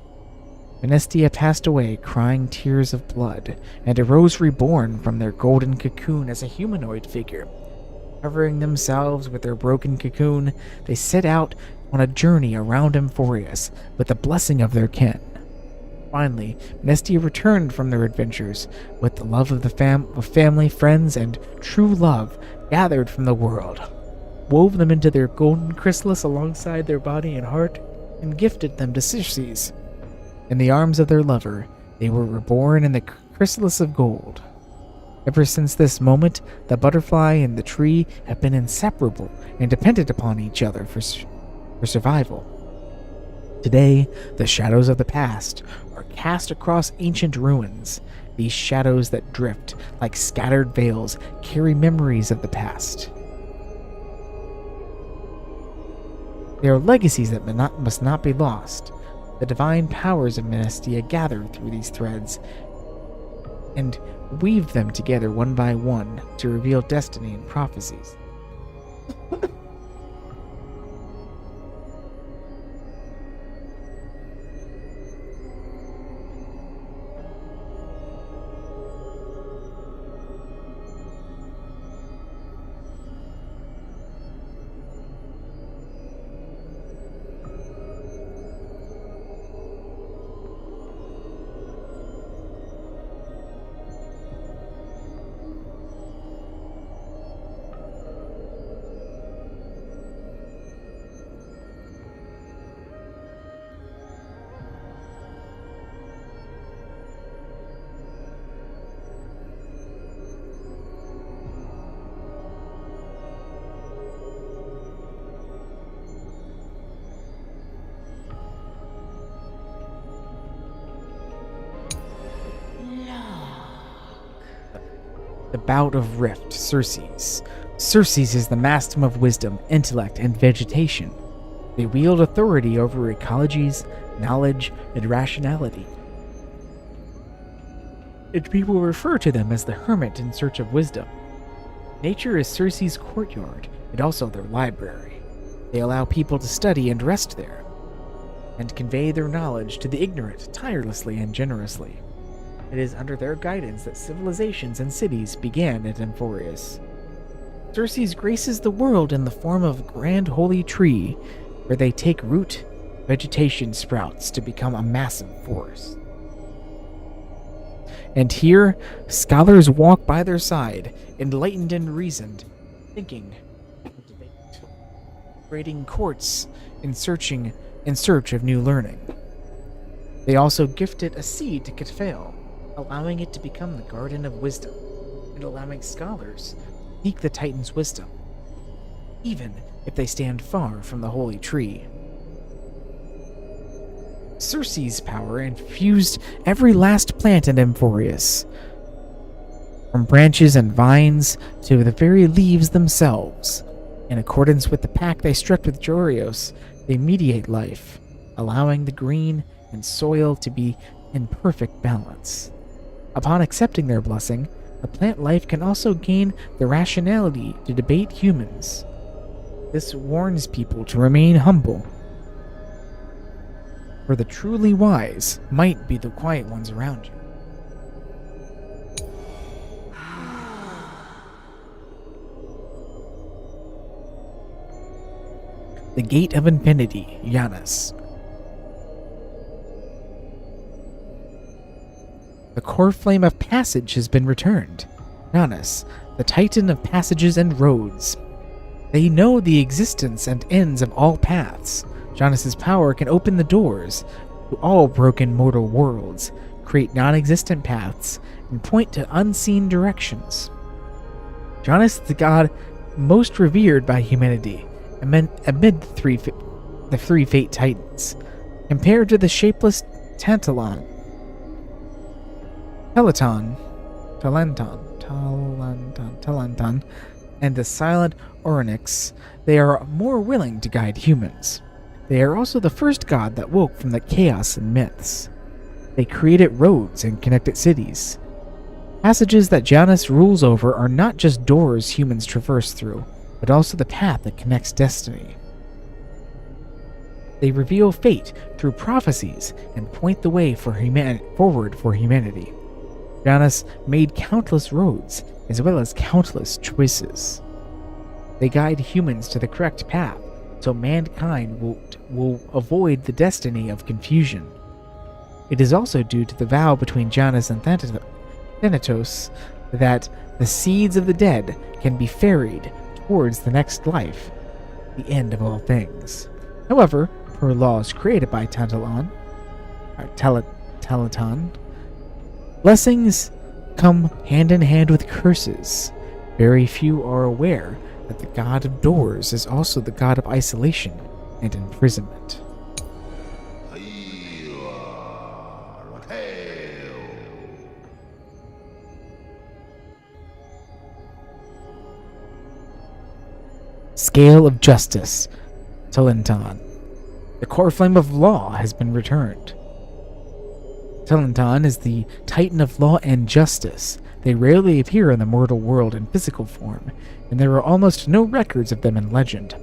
Mnestia passed away crying tears of blood, and arose reborn from their golden cocoon as a humanoid figure. Covering themselves with their broken cocoon, they set out on a journey around Amphorius with the blessing of their kin. Finally, Mnestia returned from their adventures with the love of family, friends, and true love gathered from the world, wove them into their golden chrysalis alongside their body and heart, and gifted them to Circes. In the arms of their lover, they were reborn in the chrysalis of gold. Ever since this moment, the butterfly and the tree have been inseparable and dependent upon each other for survival. Today, the shadows of the past are cast across ancient ruins. These shadows that drift like scattered veils carry memories of the past. They are legacies that must not be lost. The divine powers of Mnestia gather through these threads and weave them together one by one to reveal destiny and prophecies. The Bout of Rift, Circes. Circes is the mastem of wisdom, intellect, and vegetation. They wield authority over ecologies, knowledge, and rationality. And people refer to them as the hermit in search of wisdom. Nature is Circes' courtyard, and also their library. They allow people to study and rest there, and convey their knowledge to the ignorant tirelessly and generously. It is under their guidance that civilizations and cities began at Amphorius. Circes graces the world in the form of a grand holy tree, where they take root, vegetation sprouts to become a massive forest. And here, scholars walk by their side, enlightened and reasoned, thinking, raiding courts in search of new learning. They also gifted a seed to Kephael, allowing it to become the Garden of Wisdom, and allowing scholars to seek the Titan's wisdom, even if they stand far from the holy tree. Circes' power infused every last plant in Amphorius, from branches and vines to the very leaves themselves. In accordance with the pact they struck with Jorios, they mediate life, allowing the green and soil to be in perfect balance. Upon accepting their blessing, the plant life can also gain the rationality to debate humans. This warns people to remain humble, for the truly wise might be the quiet ones around you. The Gate of Infinity, Janus. The core flame of passage has been returned. Janus, the titan of passages and roads. They know the existence and ends of all paths. Janus's power can open the doors to all broken mortal worlds, create non-existent paths, and point to unseen directions. Janus is the god most revered by humanity amid the three fate titans, compared to the shapeless Talenton, and the silent Orynyx. They are more willing to guide humans. They are also the first god that woke from the chaos and myths. They created roads and connected cities. Passages that Janus rules over are not just doors humans traverse through, but also the path that connects destiny. They reveal fate through prophecies and point the way forward for humanity. Janus made countless roads, as well as countless choices. They guide humans to the correct path, so mankind will avoid the destiny of confusion. It is also due to the vow between Janus and Thanatos that the seeds of the dead can be ferried towards the next life, the end of all things. However, per laws created by Talenton, blessings come hand in hand with curses. Very few are aware that the god of doors is also the god of isolation and imprisonment. Scale of Justice, Talenton. The core flame of law has been returned. Talenton is the titan of law and justice. They rarely appear in the mortal world in physical form, and there are almost no records of them in legend.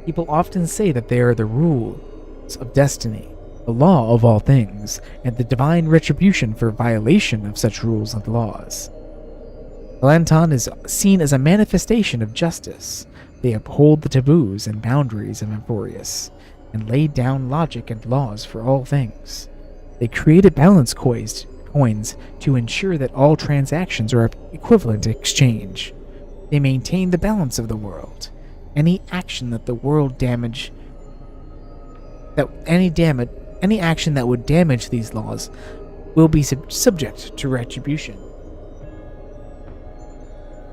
People often say that they are the rules of destiny, the law of all things, and the divine retribution for violation of such rules and laws. Talenton is seen as a manifestation of justice. They uphold the taboos and boundaries of Emporius, and laid down logic and laws for all things. They created balance coins to ensure that all transactions are equivalent to exchange. They maintain the balance of the world. Any action that any action that would damage these laws will be subject to retribution.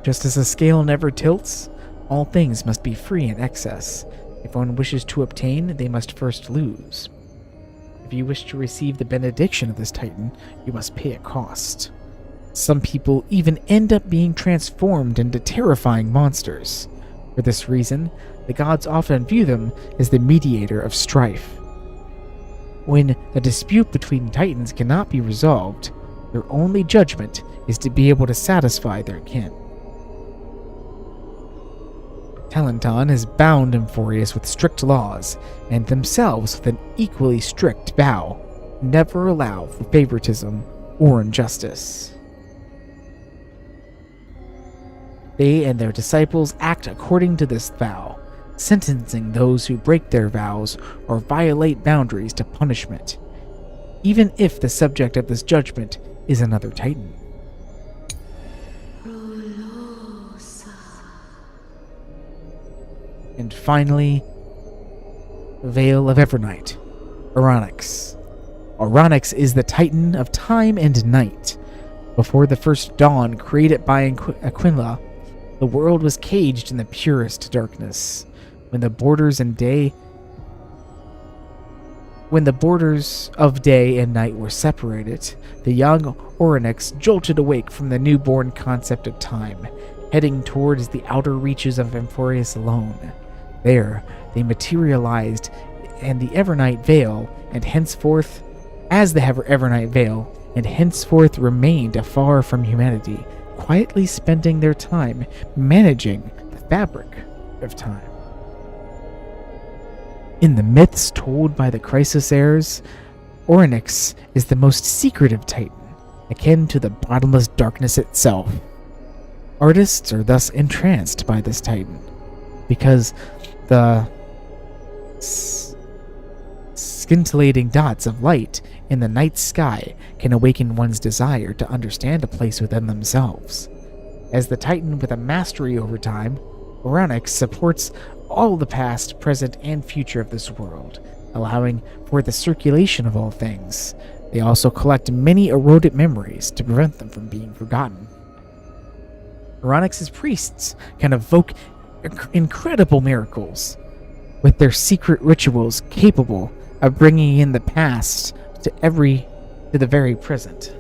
Just as a scale never tilts, all things must be free in excess. If one wishes to obtain, they must first lose. If you wish to receive the benediction of this titan, you must pay a cost. Some people even end up being transformed into terrifying monsters. For this reason, the gods often view them as the mediator of strife. When a dispute between titans cannot be resolved, their only judgment is to be able to satisfy their kin. Talenton has bound Emporius with strict laws, and themselves with an equally strict vow: never allow for favoritism or injustice. They and their disciples act according to this vow, sentencing those who break their vows or violate boundaries to punishment, even if the subject of this judgment is another titan. And finally, Veil of Evernight, Orynyx. Orynyx is the titan of time and night. Before the first dawn created by Aquila, the world was caged in the purest darkness. When the borders of day and night were separated, the young Orynyx jolted awake from the newborn concept of time heading towards the outer reaches of Amphorius alone. There, they materialized and the Evernight Vale, and henceforth, as the Evernight Vale, and henceforth remained afar from humanity, quietly spending their time managing the fabric of time. In the myths told by the Chrysos heirs, Orynyx is the most secretive titan, akin to the bottomless darkness itself. Artists are thus entranced by this titan, because the scintillating dots of light in the night sky can awaken one's desire to understand a place within themselves. As the titan with a mastery over time, Orynyx supports all the past, present, and future of this world, allowing for the circulation of all things. They also collect many eroded memories to prevent them from being forgotten. Orynyx's priests can evoke incredible miracles, with their secret rituals capable of bringing in the past to the very present.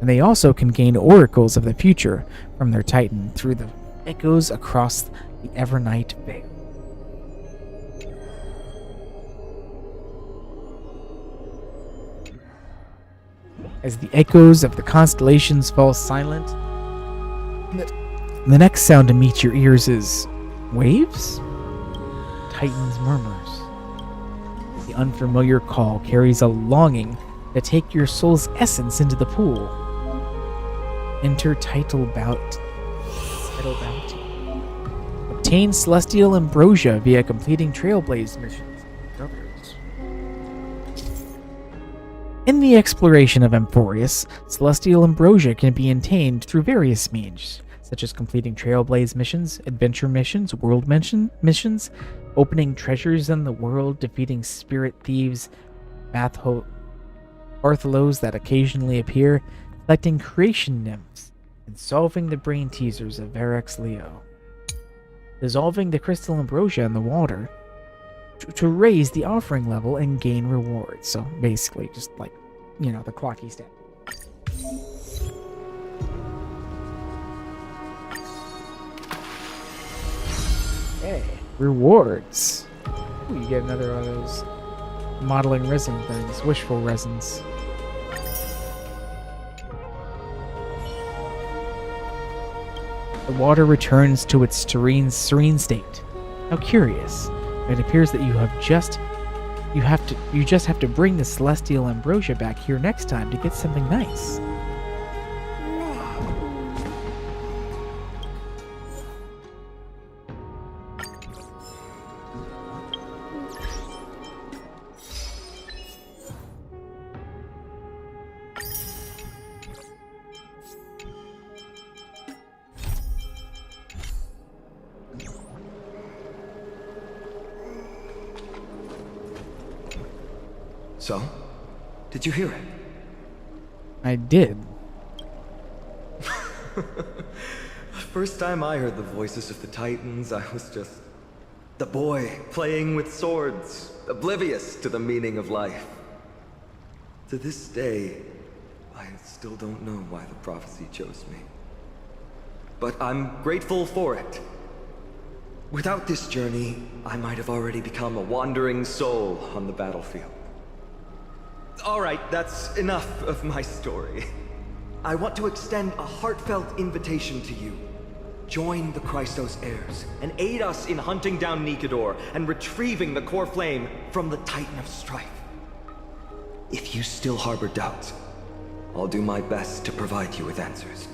And they also can gain oracles of the future from their titan through the echoes across the Evernight Vale. As the echoes of the constellations fall silent, the next sound to meet your ears is waves? Titan's murmurs. The unfamiliar call carries a longing to take your soul's essence into the pool. Enter Tidal Bounty. Obtain Celestial Ambrosia via completing Trailblaze missions. In the exploration of Amphorius, Celestial Ambrosia can be obtained through various means, such as completing Trailblaze missions, adventure missions, world missions, opening treasures in the world, defeating spirit thieves, Bartholos that occasionally appear, collecting creation nymphs, and solving the brain teasers of Verex Leo. Dissolving the crystal ambrosia in the water to raise the offering level and gain rewards. So basically, just like, the clocky step. Hey, rewards. Ooh, you get another one of those modeling resin things, wishful resins. The water returns to its serene state. How curious. It appears that you just have to bring the Celestial Ambrosia back here next time to get something nice. So, did you hear it? I did. The first time I heard the voices of the Titans, I was just the boy playing with swords, oblivious to the meaning of life. To this day, I still don't know why the prophecy chose me. But I'm grateful for it. Without this journey, I might have already become a wandering soul on the battlefield. Alright, that's enough of my story. I want to extend a heartfelt invitation to you. Join the Chrysos heirs, and aid us in hunting down Nikador and retrieving the core flame from the Titan of Strife. If you still harbor doubts, I'll do my best to provide you with answers.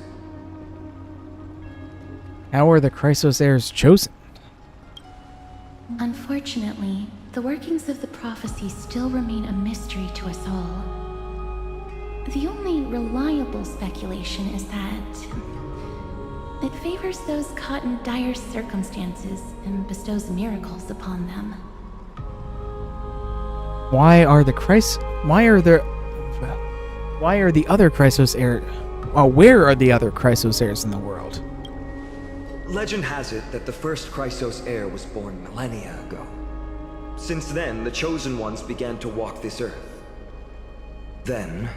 How are the Chrysos heirs chosen? Unfortunately, the workings of the prophecy still remain a mystery to us all. The only reliable speculation is that it favors those caught in dire circumstances and bestows miracles upon them. Why are the other Chrysos heirs? Well, where are the other Chrysos heirs in the world? Legend has it that the first Chrysos heir was born millennia ago. Since then, the Chosen Ones began to walk this earth. Then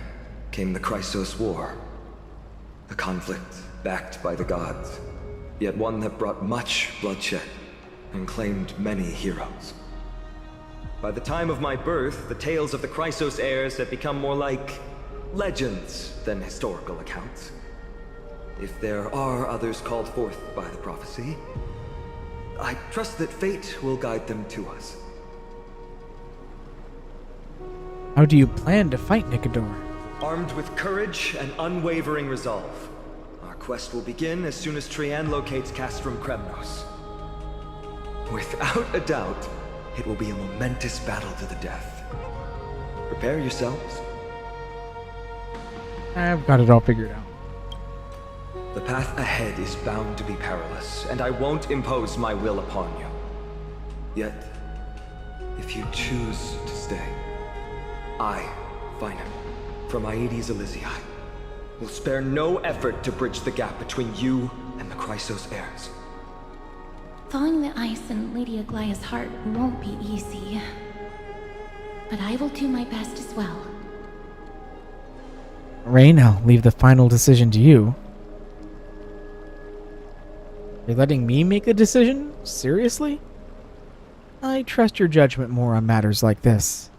came the Chrysos War, a conflict backed by the gods. yet one that brought much bloodshed and claimed many heroes. By the time of my birth, the tales of the Chrysos heirs had become more like legends than historical accounts. If there are others called forth by the prophecy, I trust that fate will guide them to us. How do you plan to fight Nicodor? Armed with courage and unwavering resolve, our quest will begin as soon as Trian locates Castrum Kremnos. Without a doubt, it will be a momentous battle to the death. Prepare yourselves. I've got it all figured out. The path ahead is bound to be perilous, and I won't impose my will upon you. Yet, if you choose to stay, I, Finam, from Aedes Elysiae, will spare no effort to bridge the gap between you and the Chrysos heirs. Thawing the ice in Lady Aglaya's heart won't be easy. But I will do my best as well. Rain, I'll leave the final decision to you. You're letting me make the decision? Seriously? I trust your judgment more on matters like this.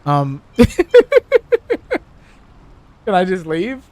Can I just leave?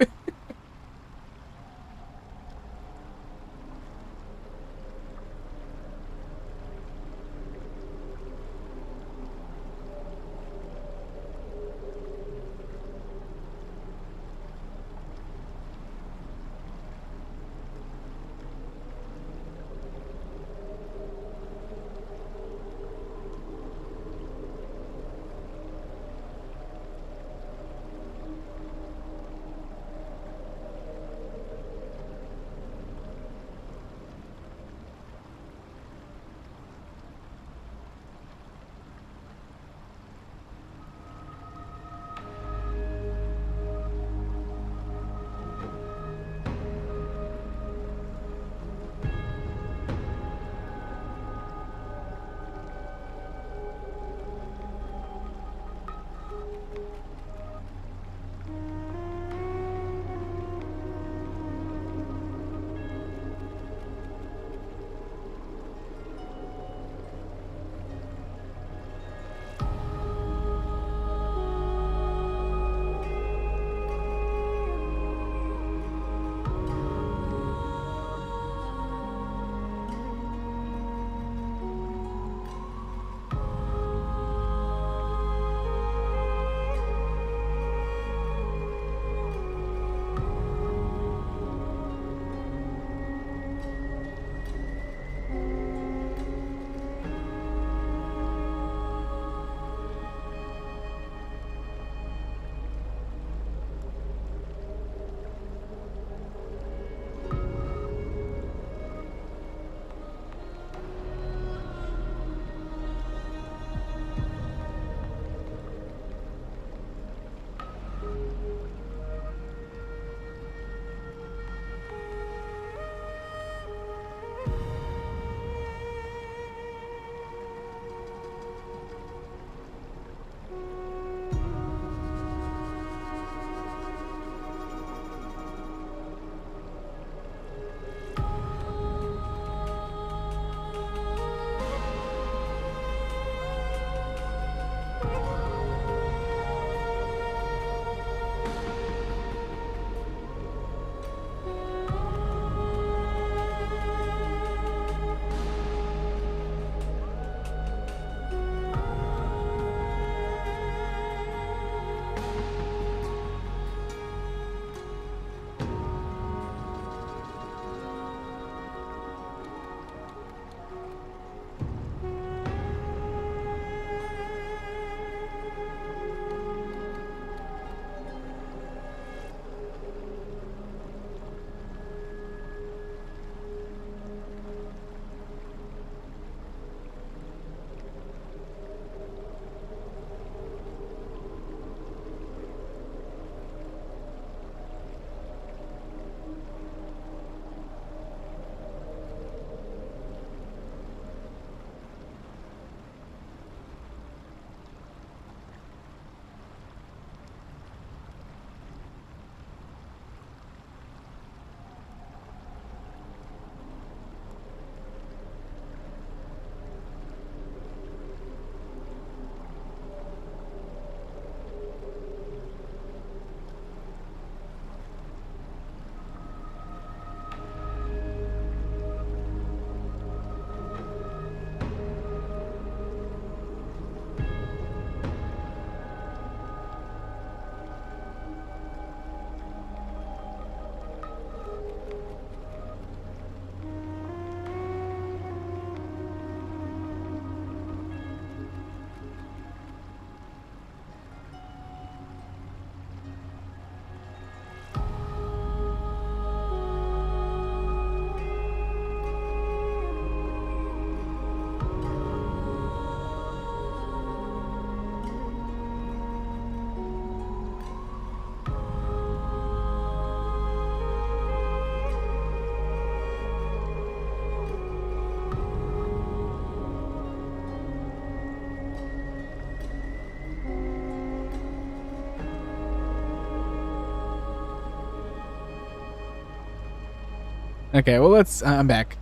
Okay, well, I'm back.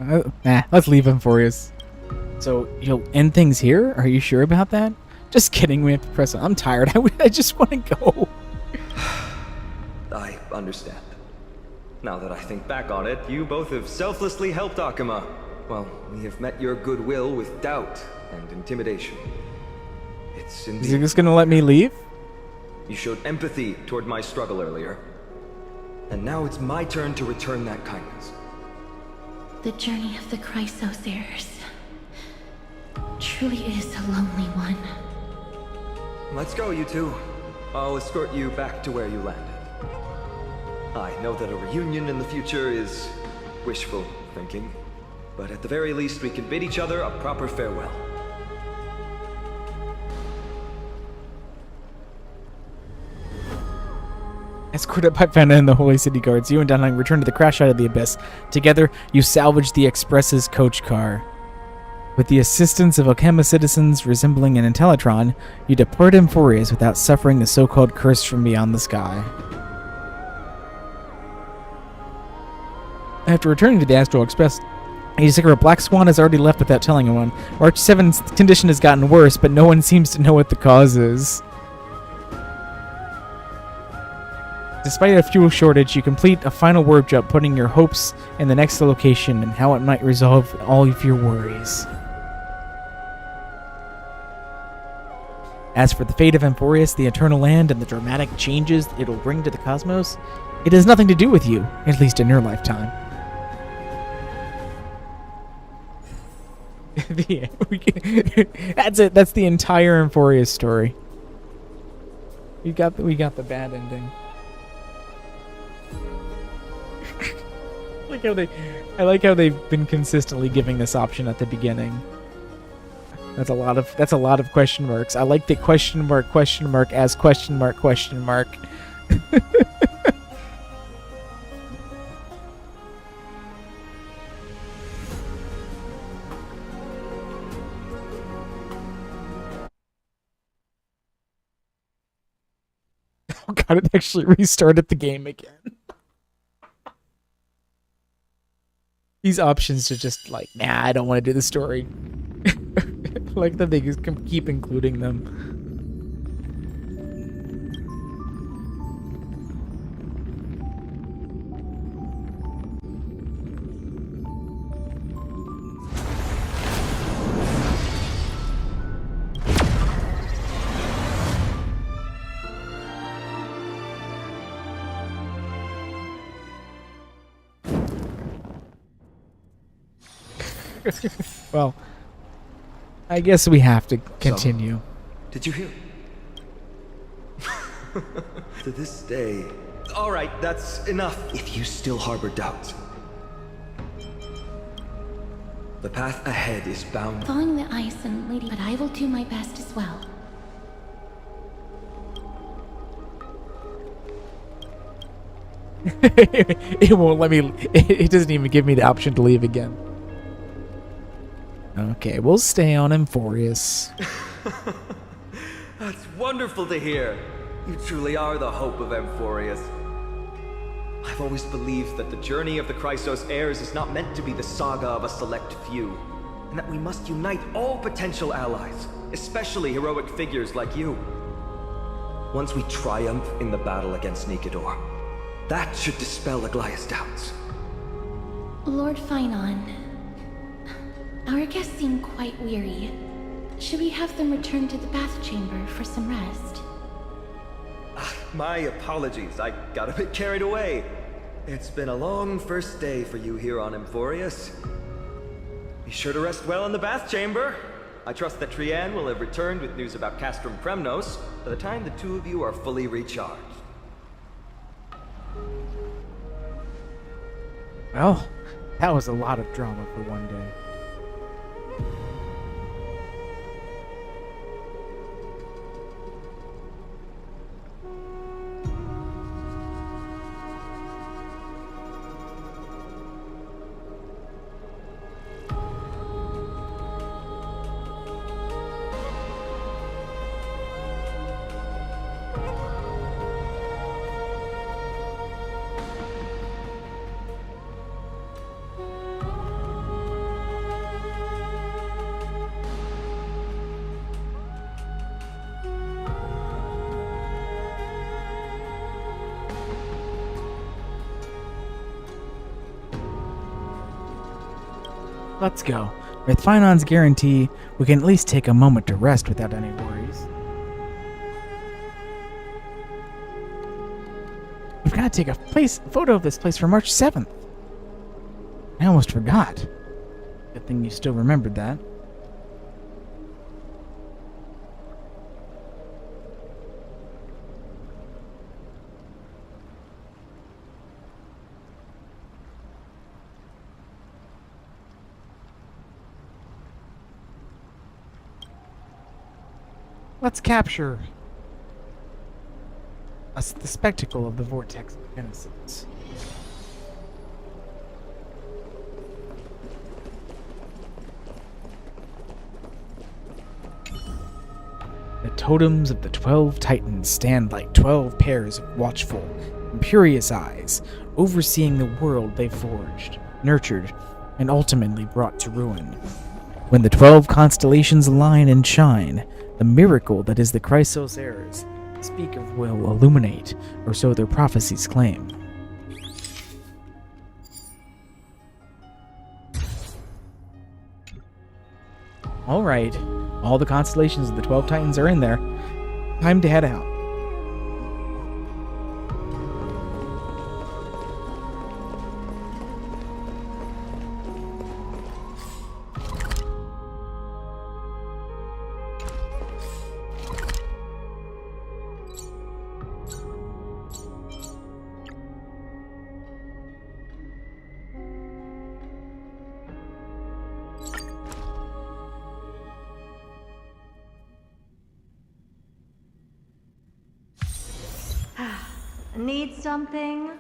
Let's leave Euphorius. So, you'll end things here? Are you sure about that? Just kidding, we have to press on. I'm tired. I just want to go. I understand. Now that I think back on it, you both have selflessly helped Akuma. Well, we have met your goodwill with doubt and intimidation. It's indeed... Is he just gonna let me leave? You showed empathy toward my struggle earlier. And now it's my turn to return that kindness. The journey of the Chrysos heirs truly is a lonely one. Let's go, you two. I'll escort you back to where you landed. I know that a reunion in the future is wishful thinking, but at the very least we can bid each other a proper farewell. Escorted by Fenna and the Holy City Guards, you and Dunlang return to the crash site of the Abyss. Together, you salvage the Express's coach car. With the assistance of Okama citizens resembling an Intellitron, you depart Euphorius without suffering the so-called curse from beyond the sky. After returning to the Astral Express, you discover Black Swan has already left without telling anyone. March 7's condition has gotten worse, but no one seems to know what the cause is. Despite a fuel shortage, you complete a final warp jump, putting your hopes in the next location and how it might resolve all of your worries. As for the fate of Euphorius, the Eternal Land, and the dramatic changes it'll bring to the cosmos, it has nothing to do with you, at least in your lifetime. That's it. That's the entire Euphorius story. We got the bad ending. I like how they've been consistently giving this option at the beginning. That's a lot of question marks. I like the question mark as question mark. Oh god, it actually restarted the game again. These options are just like, nah, I don't want to do the story. Like that they just keep including them. Well, I guess we have to continue. So, did you hear? To this day. All right, that's enough. If you still harbor doubts, the path ahead is bound. Following the ice and Lady, but I will do my best as well. It won't let me. It doesn't even give me the option to leave again. Okay, we'll stay on Euphorius. That's wonderful to hear. You truly are the hope of Euphorius. I've always believed that the journey of the Chrysos heirs is not meant to be the saga of a select few, and that we must unite all potential allies, especially heroic figures like you. Once we triumph in the battle against Nikedor, that should dispel Aglaya's doubts. Lord Finon, our guests seem quite weary. Should we have them return to the bath chamber for some rest? My apologies, I got a bit carried away. It's been a long first day for you here on Euphorius. Be sure to rest well in the bath chamber. I trust that Trianne will have returned with news about Castrum Kremnos by the time the two of you are fully recharged. Well, that was a lot of drama for one day. Let's go. With Finon's guarantee, we can at least take a moment to rest without any worries. We've got to take a photo of this place for March 7th. I almost forgot. Good thing you still remembered that. Let's capture the spectacle of the vortex of innocence. The totems of the 12 Titans stand like 12 pairs of watchful, imperious eyes, overseeing the world they forged, nurtured, and ultimately brought to ruin. When the 12 constellations align and shine, the miracle that is the Chrysos heirs speak of will illuminate, or so their prophecies claim. Alright, all the constellations of the 12 Titans are in there. Time to head out. Need something?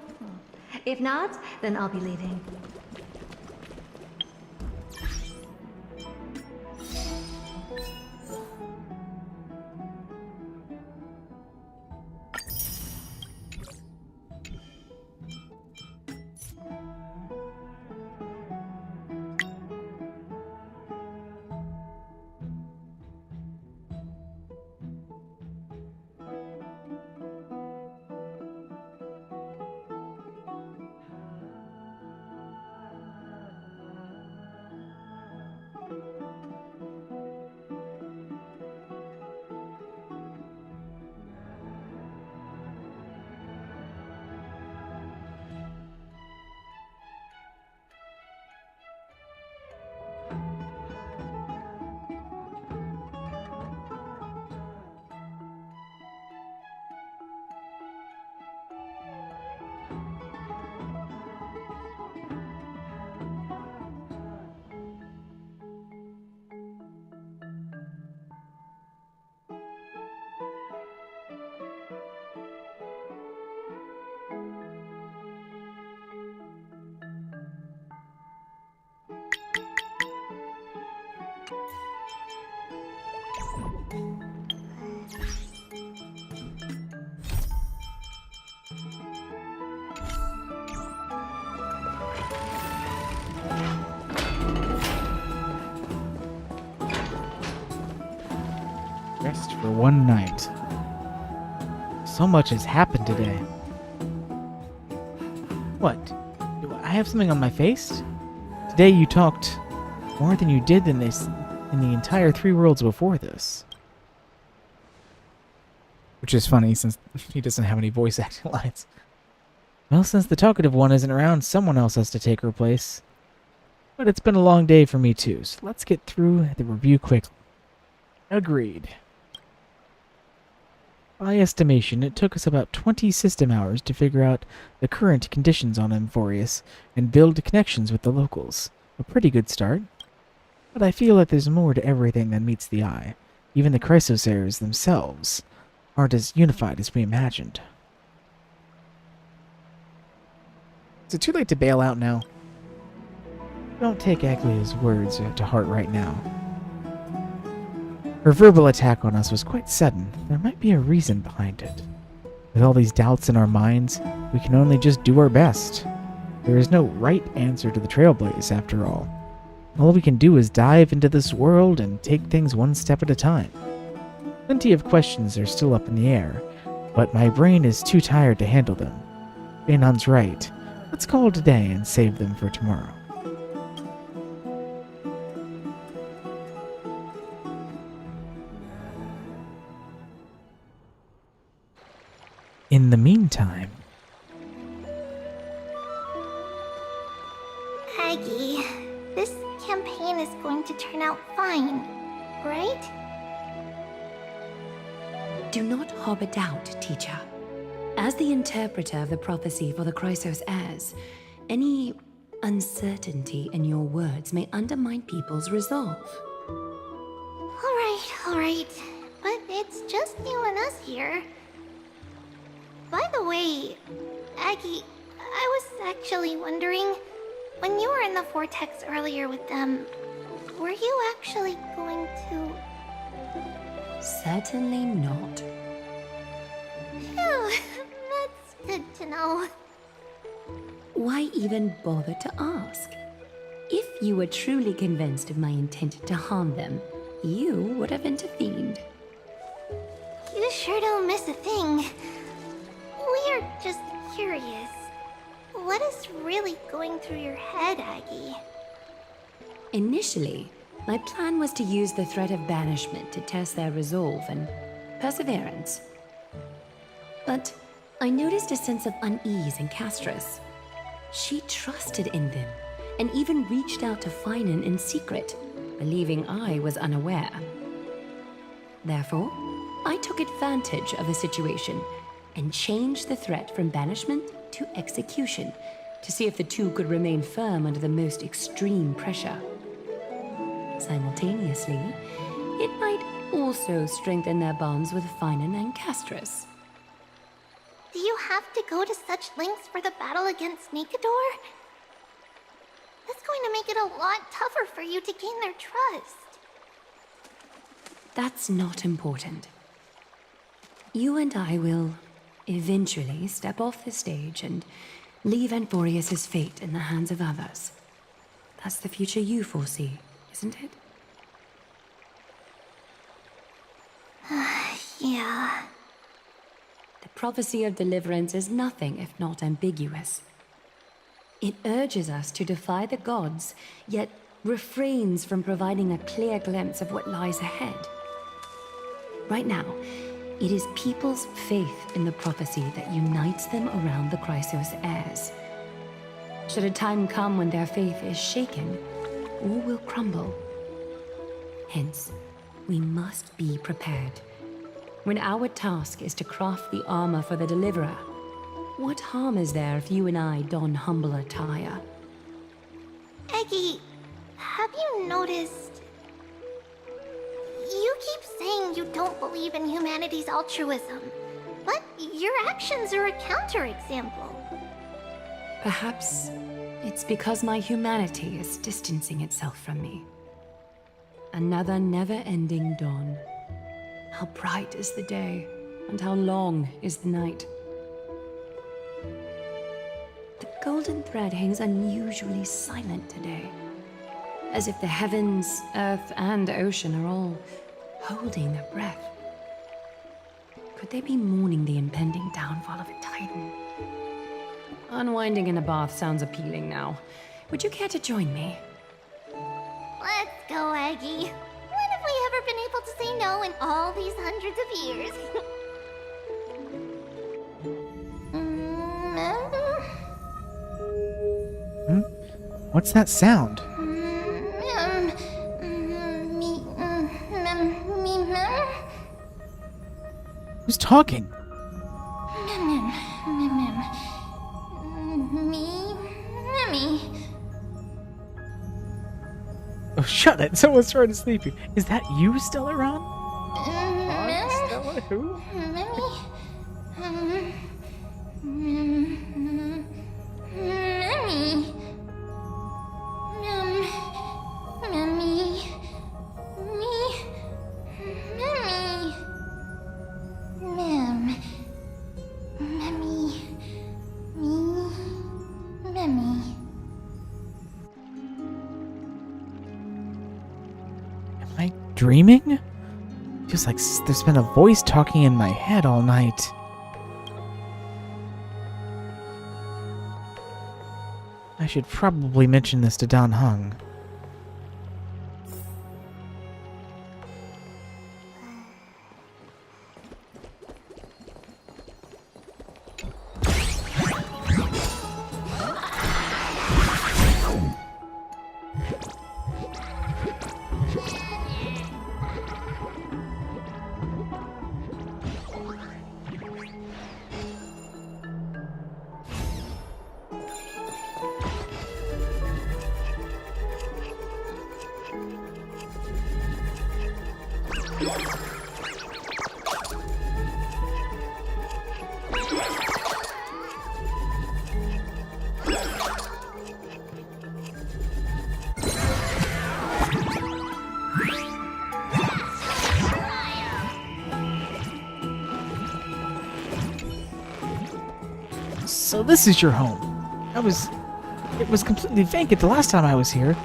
If not, then I'll be leaving. Rest for one night. So much has happened today. What? Do I have something on my face? Today you talked more than you did in the entire 3 worlds before this. Which is funny since he doesn't have any voice acting lines. Well, since the talkative one isn't around, someone else has to take her place. But it's been a long day for me too, so let's get through the review quickly. Agreed. By estimation, it took us about 20 system hours to figure out the current conditions on Amphorius and build connections with the locals. A pretty good start. But I feel like there's more to everything than meets the eye. Even the Chrysos heirs themselves aren't as unified as we imagined. Is it too late to bail out now? Don't take Aglia's words to heart right now. Her verbal attack on us was quite sudden. There might be a reason behind it. With all these doubts in our minds, we can only just do our best. There is no right answer to the Trailblaze, after all. All we can do is dive into this world and take things one step at a time. Plenty of questions are still up in the air, but my brain is too tired to handle them. Bainon's right. Let's call it a day and save them for tomorrow. In the meantime... Aggie, this campaign is going to turn out fine, right? Do not harbor doubt, teacher. As the interpreter of the prophecy for the Chrysos heirs, any uncertainty in your words may undermine people's resolve. Alright. But it's just you and us here. By the way, Aggie, I was actually wondering, when you were in the vortex earlier with them, were you actually going to... Certainly not. Phew, that's good to know. Why even bother to ask? If you were truly convinced of my intent to harm them, you would have intervened. You sure don't miss a thing. We're just curious. What is really going through your head, Aggie? Initially, my plan was to use the threat of banishment to test their resolve and perseverance. But I noticed a sense of unease in Castris. She trusted in them, and even reached out to Finan in secret, believing I was unaware. Therefore, I took advantage of the situation and changed the threat from banishment to execution to see if the two could remain firm under the most extreme pressure. Simultaneously, it might also strengthen their bonds with Finan and Castris. Do you have to go to such lengths for the battle against Nikador? That's going to make it a lot tougher for you to gain their trust. That's not important. You and I will eventually step off the stage and leave Anthorius' fate in the hands of others. That's the future you foresee, isn't it? Yeah. The prophecy of deliverance is nothing if not ambiguous. It urges us to defy the gods, yet refrains from providing a clear glimpse of what lies ahead. Right now, it is people's faith in the prophecy that unites them around the Chrysos heirs. Should a time come when their faith is shaken, all will crumble. Hence, we must be prepared. When our task is to craft the armor for the Deliverer, what harm is there if you and I don humble attire? Eggie, have you noticed... You keep saying you don't believe in humanity's altruism, but your actions are a counterexample. Perhaps it's because my humanity is distancing itself from me. Another never-ending dawn. How bright is the day, and how long is the night. The golden thread hangs unusually silent today, as if the heavens, earth, and ocean are all holding their breath. Could they be mourning the impending downfall of a titan? Unwinding in a bath sounds appealing now. Would you care to join me? Let's go, Aggie. When have we ever been able to say no in all these hundreds of years? What's that sound? Who's talking? Oh, shut it! Someone's trying to sleep you. Is that you, Stella Ron? Stella who? Dreaming? Feels like there's been a voice talking in my head all night. I should probably mention this to Dan Heng. So this is your home. It was completely vacant the last time I was here.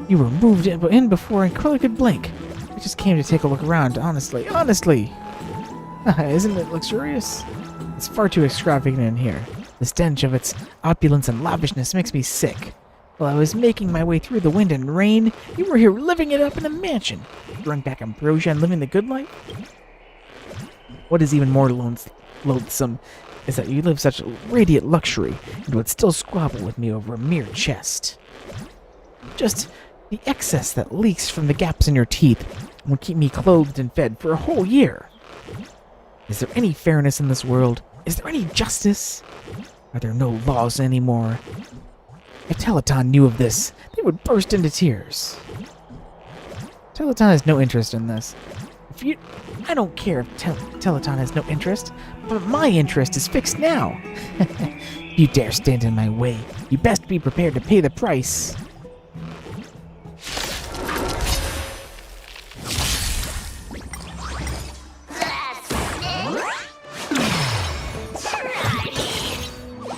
You were moved in before I could blink. I just came to take a look around, honestly. Isn't it luxurious? It's far too extravagant in here. The stench of its opulence and lavishness makes me sick. While I was making my way through the wind and rain, you were here living it up in a mansion. Throwing back ambrosia and living the good life? What is even more loathsome is that you live such radiant luxury and would still squabble with me over a mere chest. Just the excess that leaks from the gaps in your teeth will keep me clothed and fed for a whole year. Is there any fairness in this world? Is there any justice? Are there no laws anymore? If Teleton knew of this, they would burst into tears. Teleton has no interest in this. I don't care if Teleton has no interest, but my interest is fixed now. If you dare stand in my way, you best be prepared to pay the price.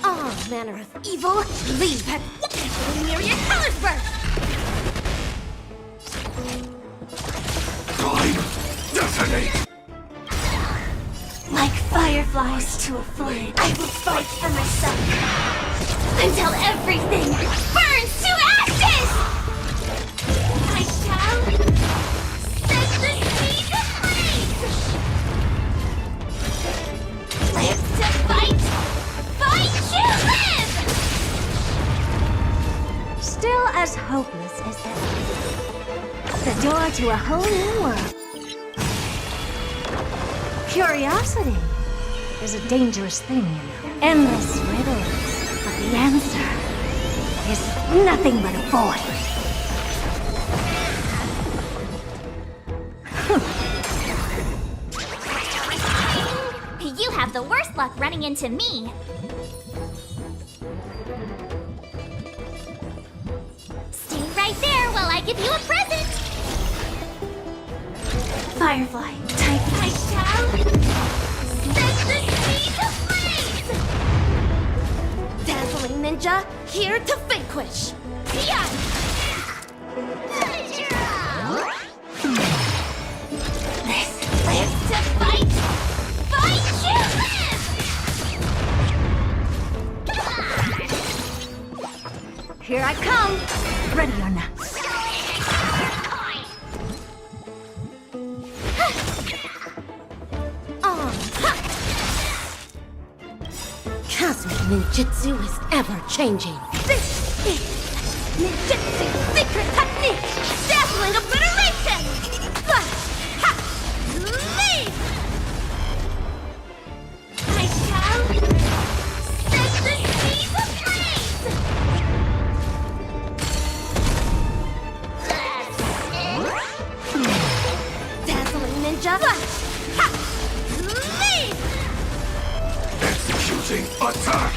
All manner of evil, leave at Myriad Calisburg! Detonate! Like fireflies to a flame, I will fight for myself until everything burns to ashes! I shall set the seed ablaze! Live to fight! Fight to live! Still as hopeless as ever. The door to a whole new world. Curiosity is a dangerous thing, you know. Endless riddles, but the answer is nothing but a void. You have the worst luck running into me. Stay right there while I give you a present. Firefly, type I shall set the seed ablaze! Dazzling ninja, here to vanquish! Yeah! This lives to fight! Fight to live! Here I come! Ready or not. Cosmic ninjutsu is ever-changing. This is ninjutsu secret technique! Dazzling obliteration! Flash! Ha! Leave! I shall set the seas ablaze! Dazzling ninja! Flash! Ha! Leave! Executing attack!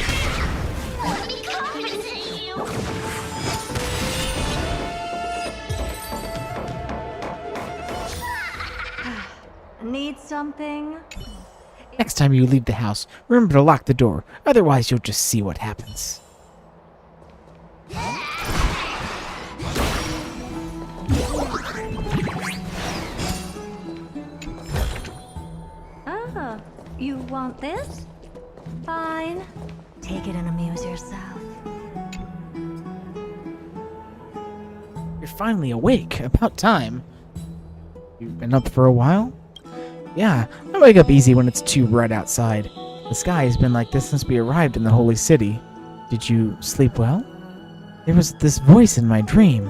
Let me compensate you! Need something? Next time you leave the house, remember to lock the door. Otherwise, you'll just see what happens. Oh, you want this? Fine. Take it and amuse yourself. You're finally awake. About time. You've been up for a while? Yeah, I wake up easy when it's too bright outside. The sky has been like this since we arrived in the Holy City. Did you sleep well? There was this voice in my dream.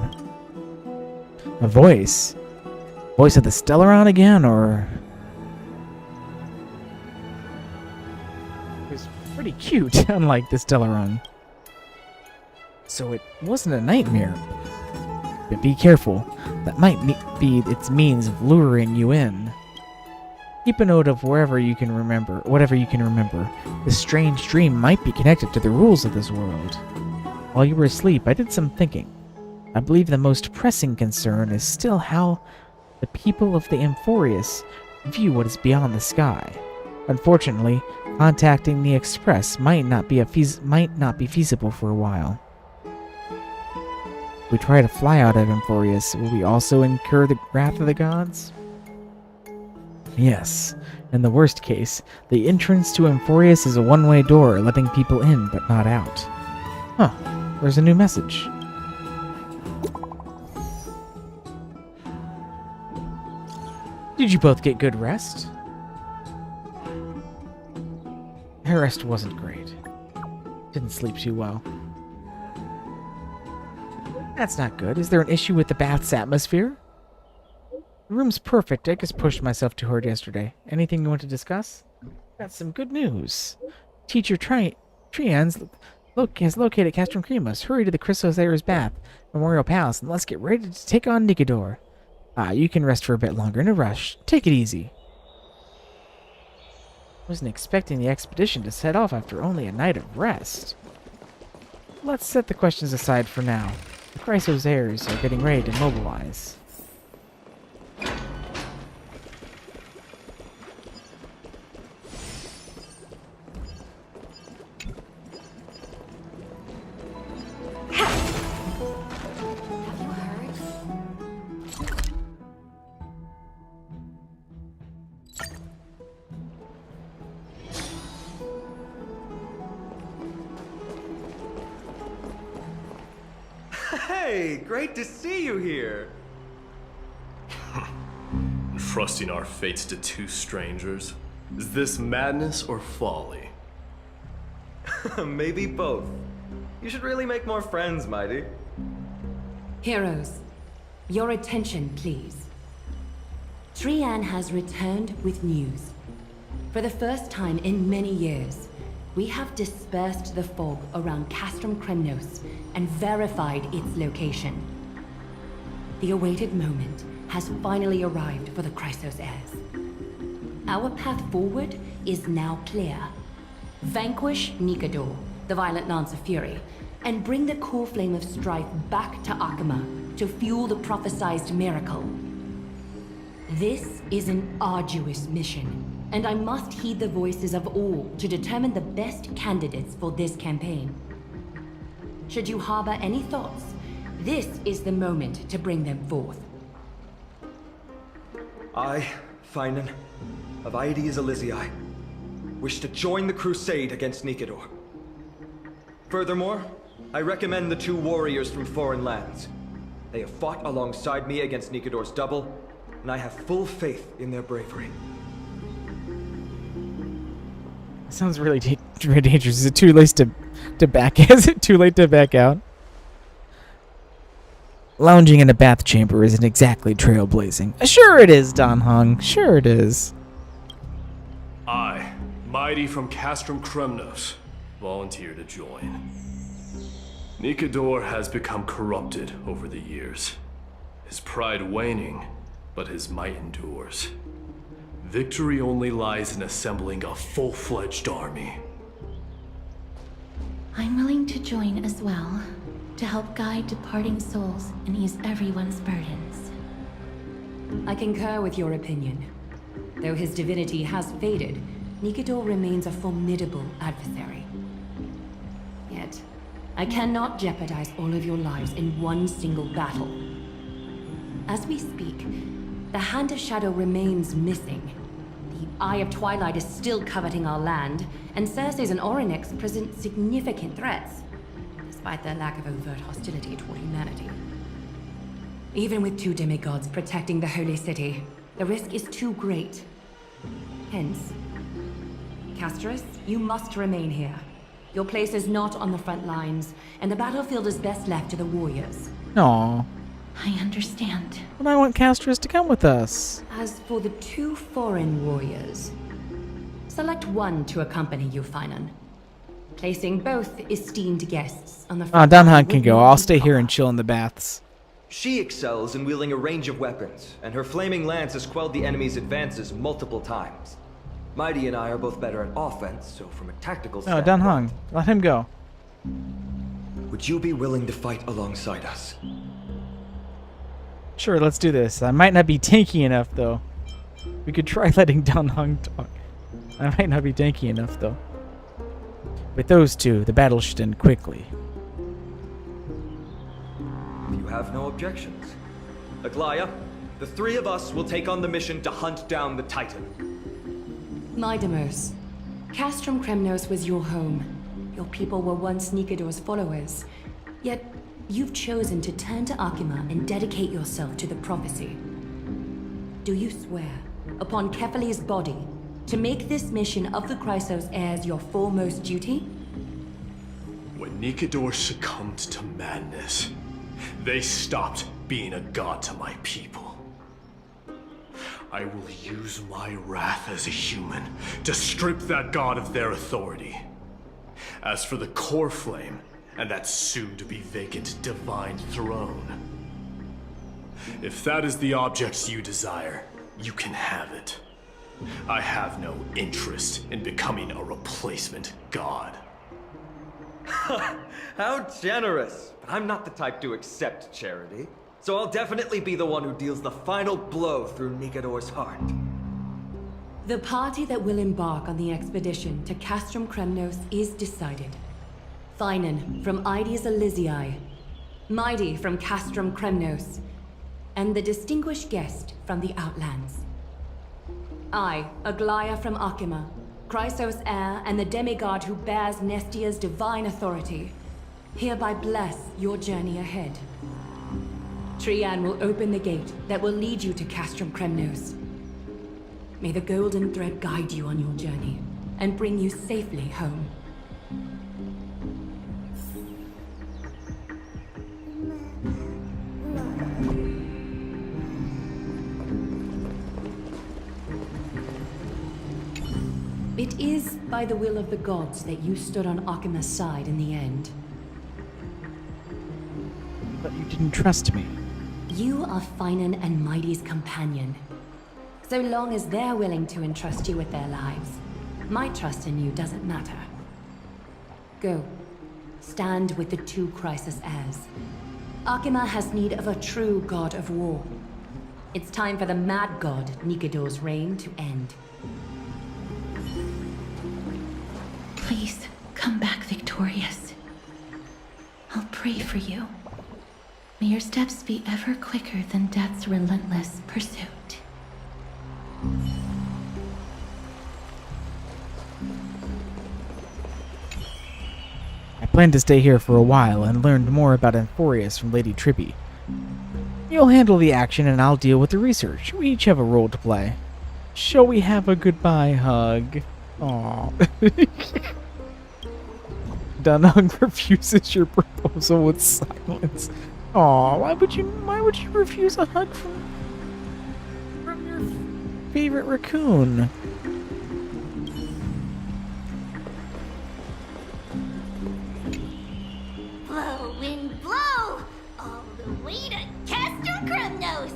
A voice? Voice of the Stellaron again, or... It was pretty cute, unlike the Stellaron. So it wasn't a nightmare. But be careful. That might be its means of luring you in. Keep a note of whatever you can remember. This strange dream might be connected to the rules of this world. While you were asleep, I did some thinking. I believe the most pressing concern is still how the people of the Amphorius view what is beyond the sky. Unfortunately, contacting the Express might not be feasible for a while. If we try to fly out of Emphorius, will we also incur the wrath of the gods? Yes. In the worst case, the entrance to Emphorius is a one-way door, letting people in but not out. Huh. There's a new message. Did you both get good rest? Her rest wasn't great. Didn't sleep too well. That's not good. Is there an issue with the bath's atmosphere? The room's perfect. I just pushed myself too hard yesterday. Anything you want to discuss? Got some good news. Teacher Trians has located Castrum Cremus. Hurry to the Chrysos Ares Bath Memorial Palace and let's get ready to take on Nicodor. You can rest for a bit longer in a rush. Take it easy. Wasn't expecting the expedition to set off after only a night of rest. Let's set the questions aside for now. The Chrysos Ares are getting ready to mobilize. Hey, great to see you here. Trusting our fates to two strangers? Is this madness or folly? Maybe both. You should really make more friends, Mighty. Heroes, your attention, please. Trian has returned with news. For the first time in many years, we have dispersed the fog around Castrum Kremnos and verified its location. The awaited moment has finally arrived for the Chrysos heirs. Our path forward is now clear. Vanquish Nicodor, the Violent Lance of Fury, and bring the core flame of strife back to Akama to fuel the prophesized miracle. This is an arduous mission, and I must heed the voices of all to determine the best candidates for this campaign. Should you harbor any thoughts, this is the moment to bring them forth. I, Finan, of Aedes Elysiae, wish to join the crusade against Nicodor. Furthermore, I recommend the two warriors from foreign lands. They have fought alongside me against Nicodor's double, and I have full faith in their bravery. Sounds really dangerous. Is it too late to back? Is it too late to back out? Lounging in a bath chamber isn't exactly trailblazing. Sure it is, Don Hung. Sure it is. I, Mighty from Castrum Kremnos, volunteer to join. Nicodor has become corrupted over the years. His pride waning, but his might endures. Victory only lies in assembling a full-fledged army. I'm willing to join as well, to help guide departing souls and ease everyone's burdens. I concur with your opinion. Though his divinity has faded, Nicodor remains a formidable adversary. Yet, I cannot jeopardize all of your lives in one single battle. As we speak, the Hand of Shadow remains missing. The Eye of Twilight is still coveting our land, and Circes and Orynyx present significant threats, despite their lack of overt hostility toward humanity. Even with two demigods protecting the Holy City, the risk is too great. Hence, Castris, you must remain here. Your place is not on the front lines, and the battlefield is best left to the warriors. Aww. I understand. But I want Castris to come with us. As for the two foreign warriors, select one to accompany you, Finan. Placing both esteemed guests on the front Don line Hung can would go. be I'll stay here proper. and chill in the baths. She excels in wielding a range of weapons, and her flaming lance has quelled the enemy's advances multiple times. Mighty and I are both better at offense, so from a tactical No, standpoint... Don Hung. Let him go. Would you be willing to fight alongside us? Sure, let's do this. I might not be tanky enough, though. We could try letting Don Hung talk. I might not be tanky enough, though. With those two, the battle should end quickly. If you have no objections. Aglaya, the three of us will take on the mission to hunt down the Titan. Midamos, Castrum Kremnos was your home. Your people were once Nikador's followers. Yet, you've chosen to turn to Akima and dedicate yourself to the prophecy. Do you swear, upon Kefali's body, to make this mission of the Chrysos heirs your foremost duty? When Nikador succumbed to madness, they stopped being a god to my people. I will use my wrath as a human to strip that god of their authority. As for the core flame, and that soon-to-be vacant divine throne, if that is the object you desire, you can have it. I have no interest in becoming a replacement god. How generous! But I'm not the type to accept charity. So I'll definitely be the one who deals the final blow through Nikador's heart. The party that will embark on the expedition to Castrum Kremnos is decided. Finan from Ides Elysiae, Mighty from Castrum Kremnos, and the distinguished guest from the Outlands. I, Aglaya from Akima, Chrysos heir and the demigod who bears Nestia's divine authority, hereby bless your journey ahead. Trian will open the gate that will lead you to Castrum Kremnos. May the golden thread guide you on your journey and bring you safely home. It is by the will of the gods that you stood on Akima's side in the end. But you didn't trust me. You are Finan and Mighty's companion. So long as they're willing to entrust you with their lives, my trust in you doesn't matter. Go. Stand with the two Chrysos heirs. Akima has need of a true god of war. It's time for the mad god Nikador's reign to end. Please, come back victorious. I'll pray for you. May your steps be ever quicker than death's relentless pursuit. I plan to stay here for a while and learn more about Amphorius from Lady Trippy. You'll handle the action and I'll deal with the research. We each have a role to play. Shall we have a goodbye hug? Aww. Dunhug refuses your proposal with silence. Aw, why would you refuse a hug from your favorite raccoon? Blow, wind, blow! All the way to Castrum Kremnos!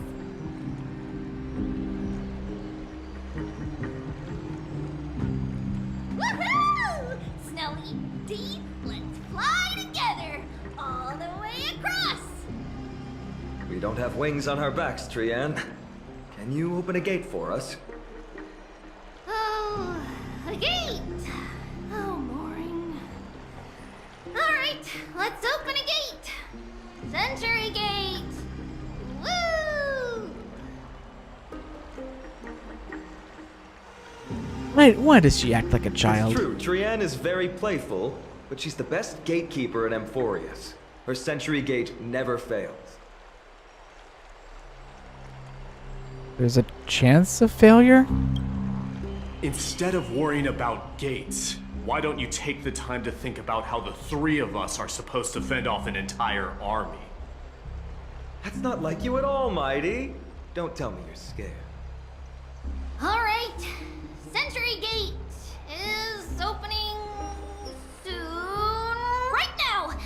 Woohoo! Snowy deep, let's fly together! All the way across! We don't have wings on our backs, Trian. Can you open a gate for us? Oh, a gate! Oh, boring. Alright, let's open a gate! Century Gate! Woo! Why does she act like a child? It's true, Trian is very playful, but she's the best gatekeeper in Amphorius. Her Century Gate never fails. There's a chance of failure? Instead of worrying about gates, why don't you take the time to think about how the three of us are supposed to fend off an entire army? That's not like you at all, Mighty. Don't tell me you're scared. Alright, Century Gate is opening soon. Right now!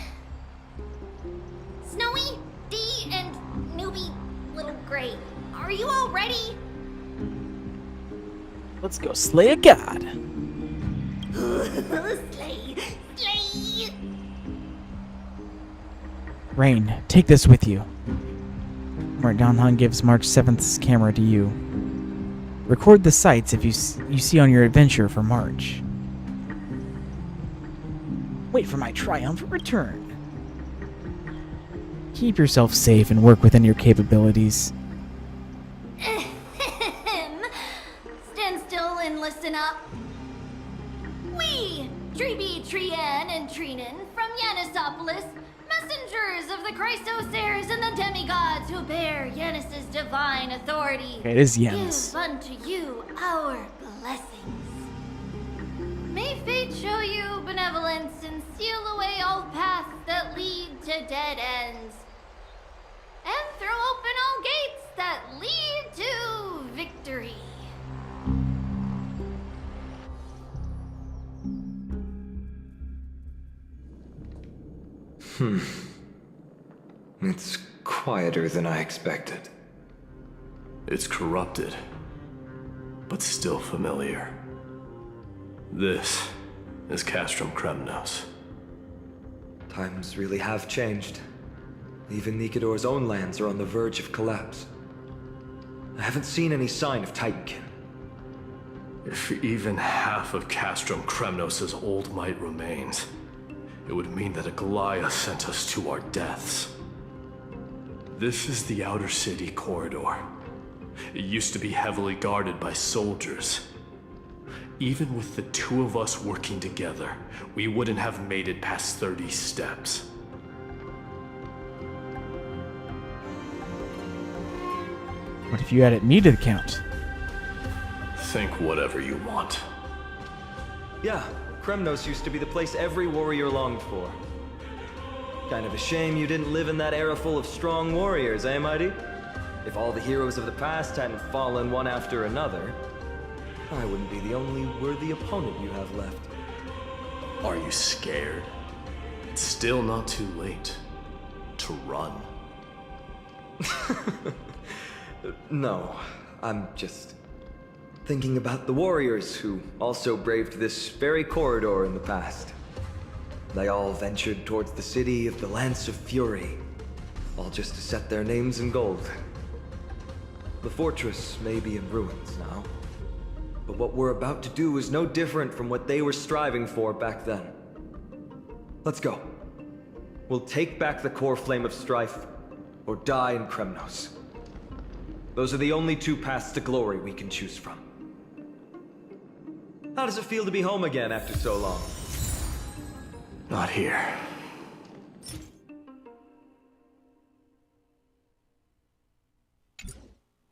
Snowy, Dee, and newbie Little Gray, are you all ready? Let's go slay a god. Slay! Slay! Rain, take this with you. Mark Donhan gives March 7th's camera to you. Record the sights if you see on your adventure for March. Wait for my triumphant return. Keep yourself safe and work within your capabilities. Stand still and listen up. We, Treebe, Trien, and Trinin from Yanisopolis, messengers of the Christos heirs and the demigods who bear Yanis's divine authority, Okay, it is Yanis. give unto you our blessings. May fate show you benevolence and seal away all paths that lead to dead ends, and throw open all gates that lead to victory. It's quieter than I expected. It's corrupted, but still familiar. This is Castrum Kremnos. Times really have changed. Even Nikador's own lands are on the verge of collapse. I haven't seen any sign of Titankin. If even half of Castrum Kremnos' old might remains, it would mean that a Goliath sent us to our deaths. This is the outer city corridor. It used to be heavily guarded by soldiers. Even with the two of us working together, we wouldn't have made it past 30 steps. What if you added me to the count? Think whatever you want. Yeah, Kremnos used to be the place every warrior longed for. Kind of a shame you didn't live in that era full of strong warriors, eh, Mighty? If all the heroes of the past hadn't fallen one after another, I wouldn't be the only worthy opponent you have left. Are you scared? It's still not too late to run. No, I'm just thinking about the warriors who also braved this very corridor in the past. They all ventured towards the city of the Lance of Fury, all just to set their names in gold. The fortress may be in ruins now, but what we're about to do is no different from what they were striving for back then. Let's go. We'll take back the core flame of strife, or die in Kremnos. Those are the only two paths to glory we can choose from. How does it feel to be home again after so long? Not here.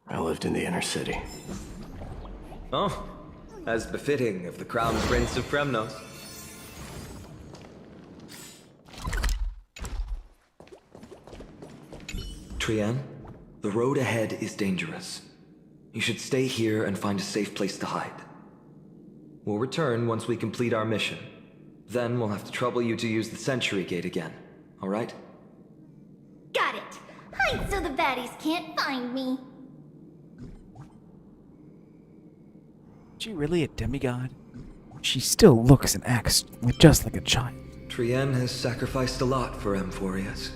I lived in the inner city. Oh, as befitting of the crown prince of Kremnos. Trien, the road ahead is dangerous. You should stay here and find a safe place to hide. We'll return once we complete our mission. Then we'll have to trouble you to use the Century Gate again, all right? Got it. Hide so the baddies can't find me. Is she really a demigod? She still looks and acts just like a child. Trien has sacrificed a lot for Emphorius.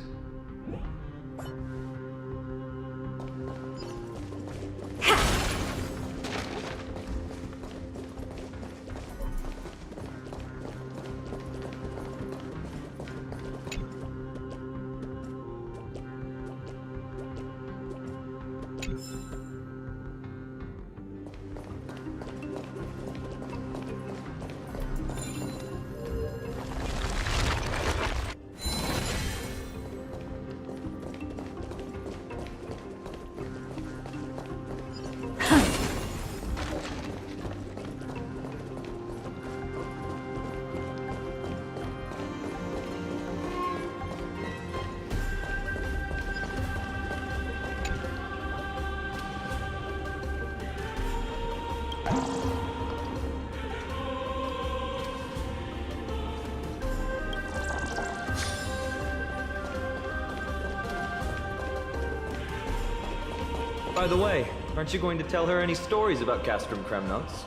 By the way, aren't you going to tell her any stories about Castrum Kremnos?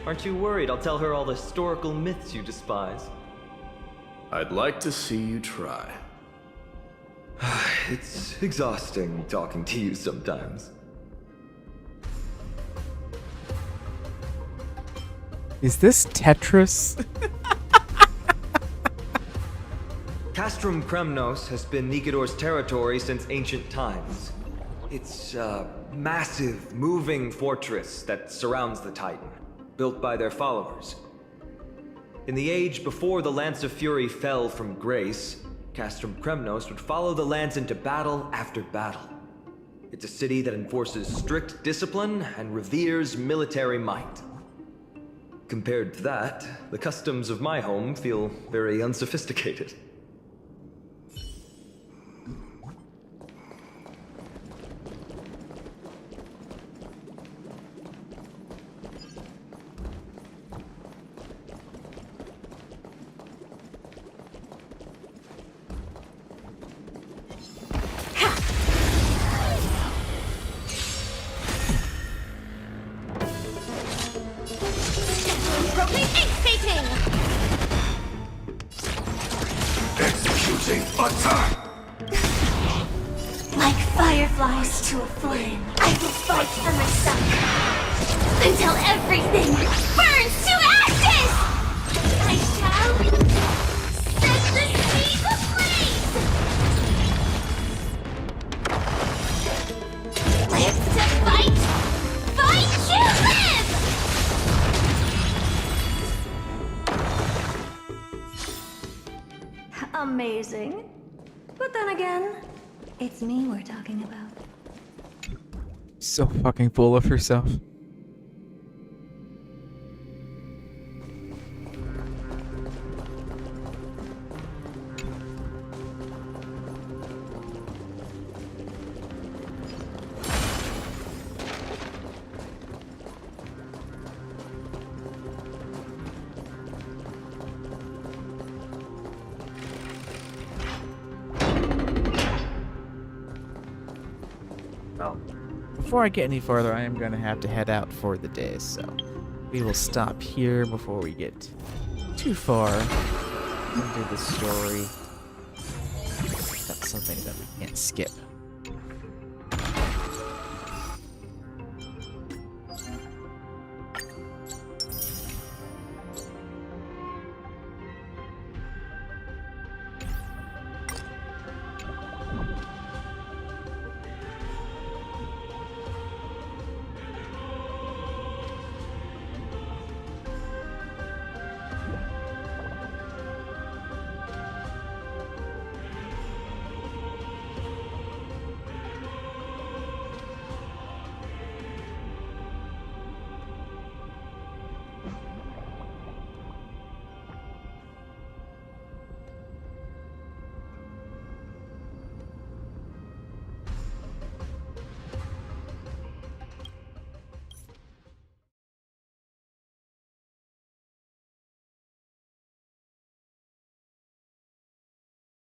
Aren't you worried I'll tell her all the historical myths you despise? I'd like to see you try. It's exhausting talking to you sometimes. Is this Tetris? Castrum Kremnos has been Nikador's territory since ancient times. It's a massive, moving fortress that surrounds the Titan, built by their followers. In the age before the Lance of Fury fell from grace, Castrum Kremnos would follow the Lance into battle after battle. It's a city that enforces strict discipline and reveres military might. Compared to that, the customs of my home feel very unsophisticated. Executing attack! Like fireflies to a flame, I will fight for myself until everything burns to ashes! I shall set the sea ablaze! Live to fight! Fight to live! Amazing. But then again, it's me we're talking about. So fucking full of herself. Before I get any further, I am going to have to head out for the day, so we will stop here before we get too far into the story. That's something that we can't skip.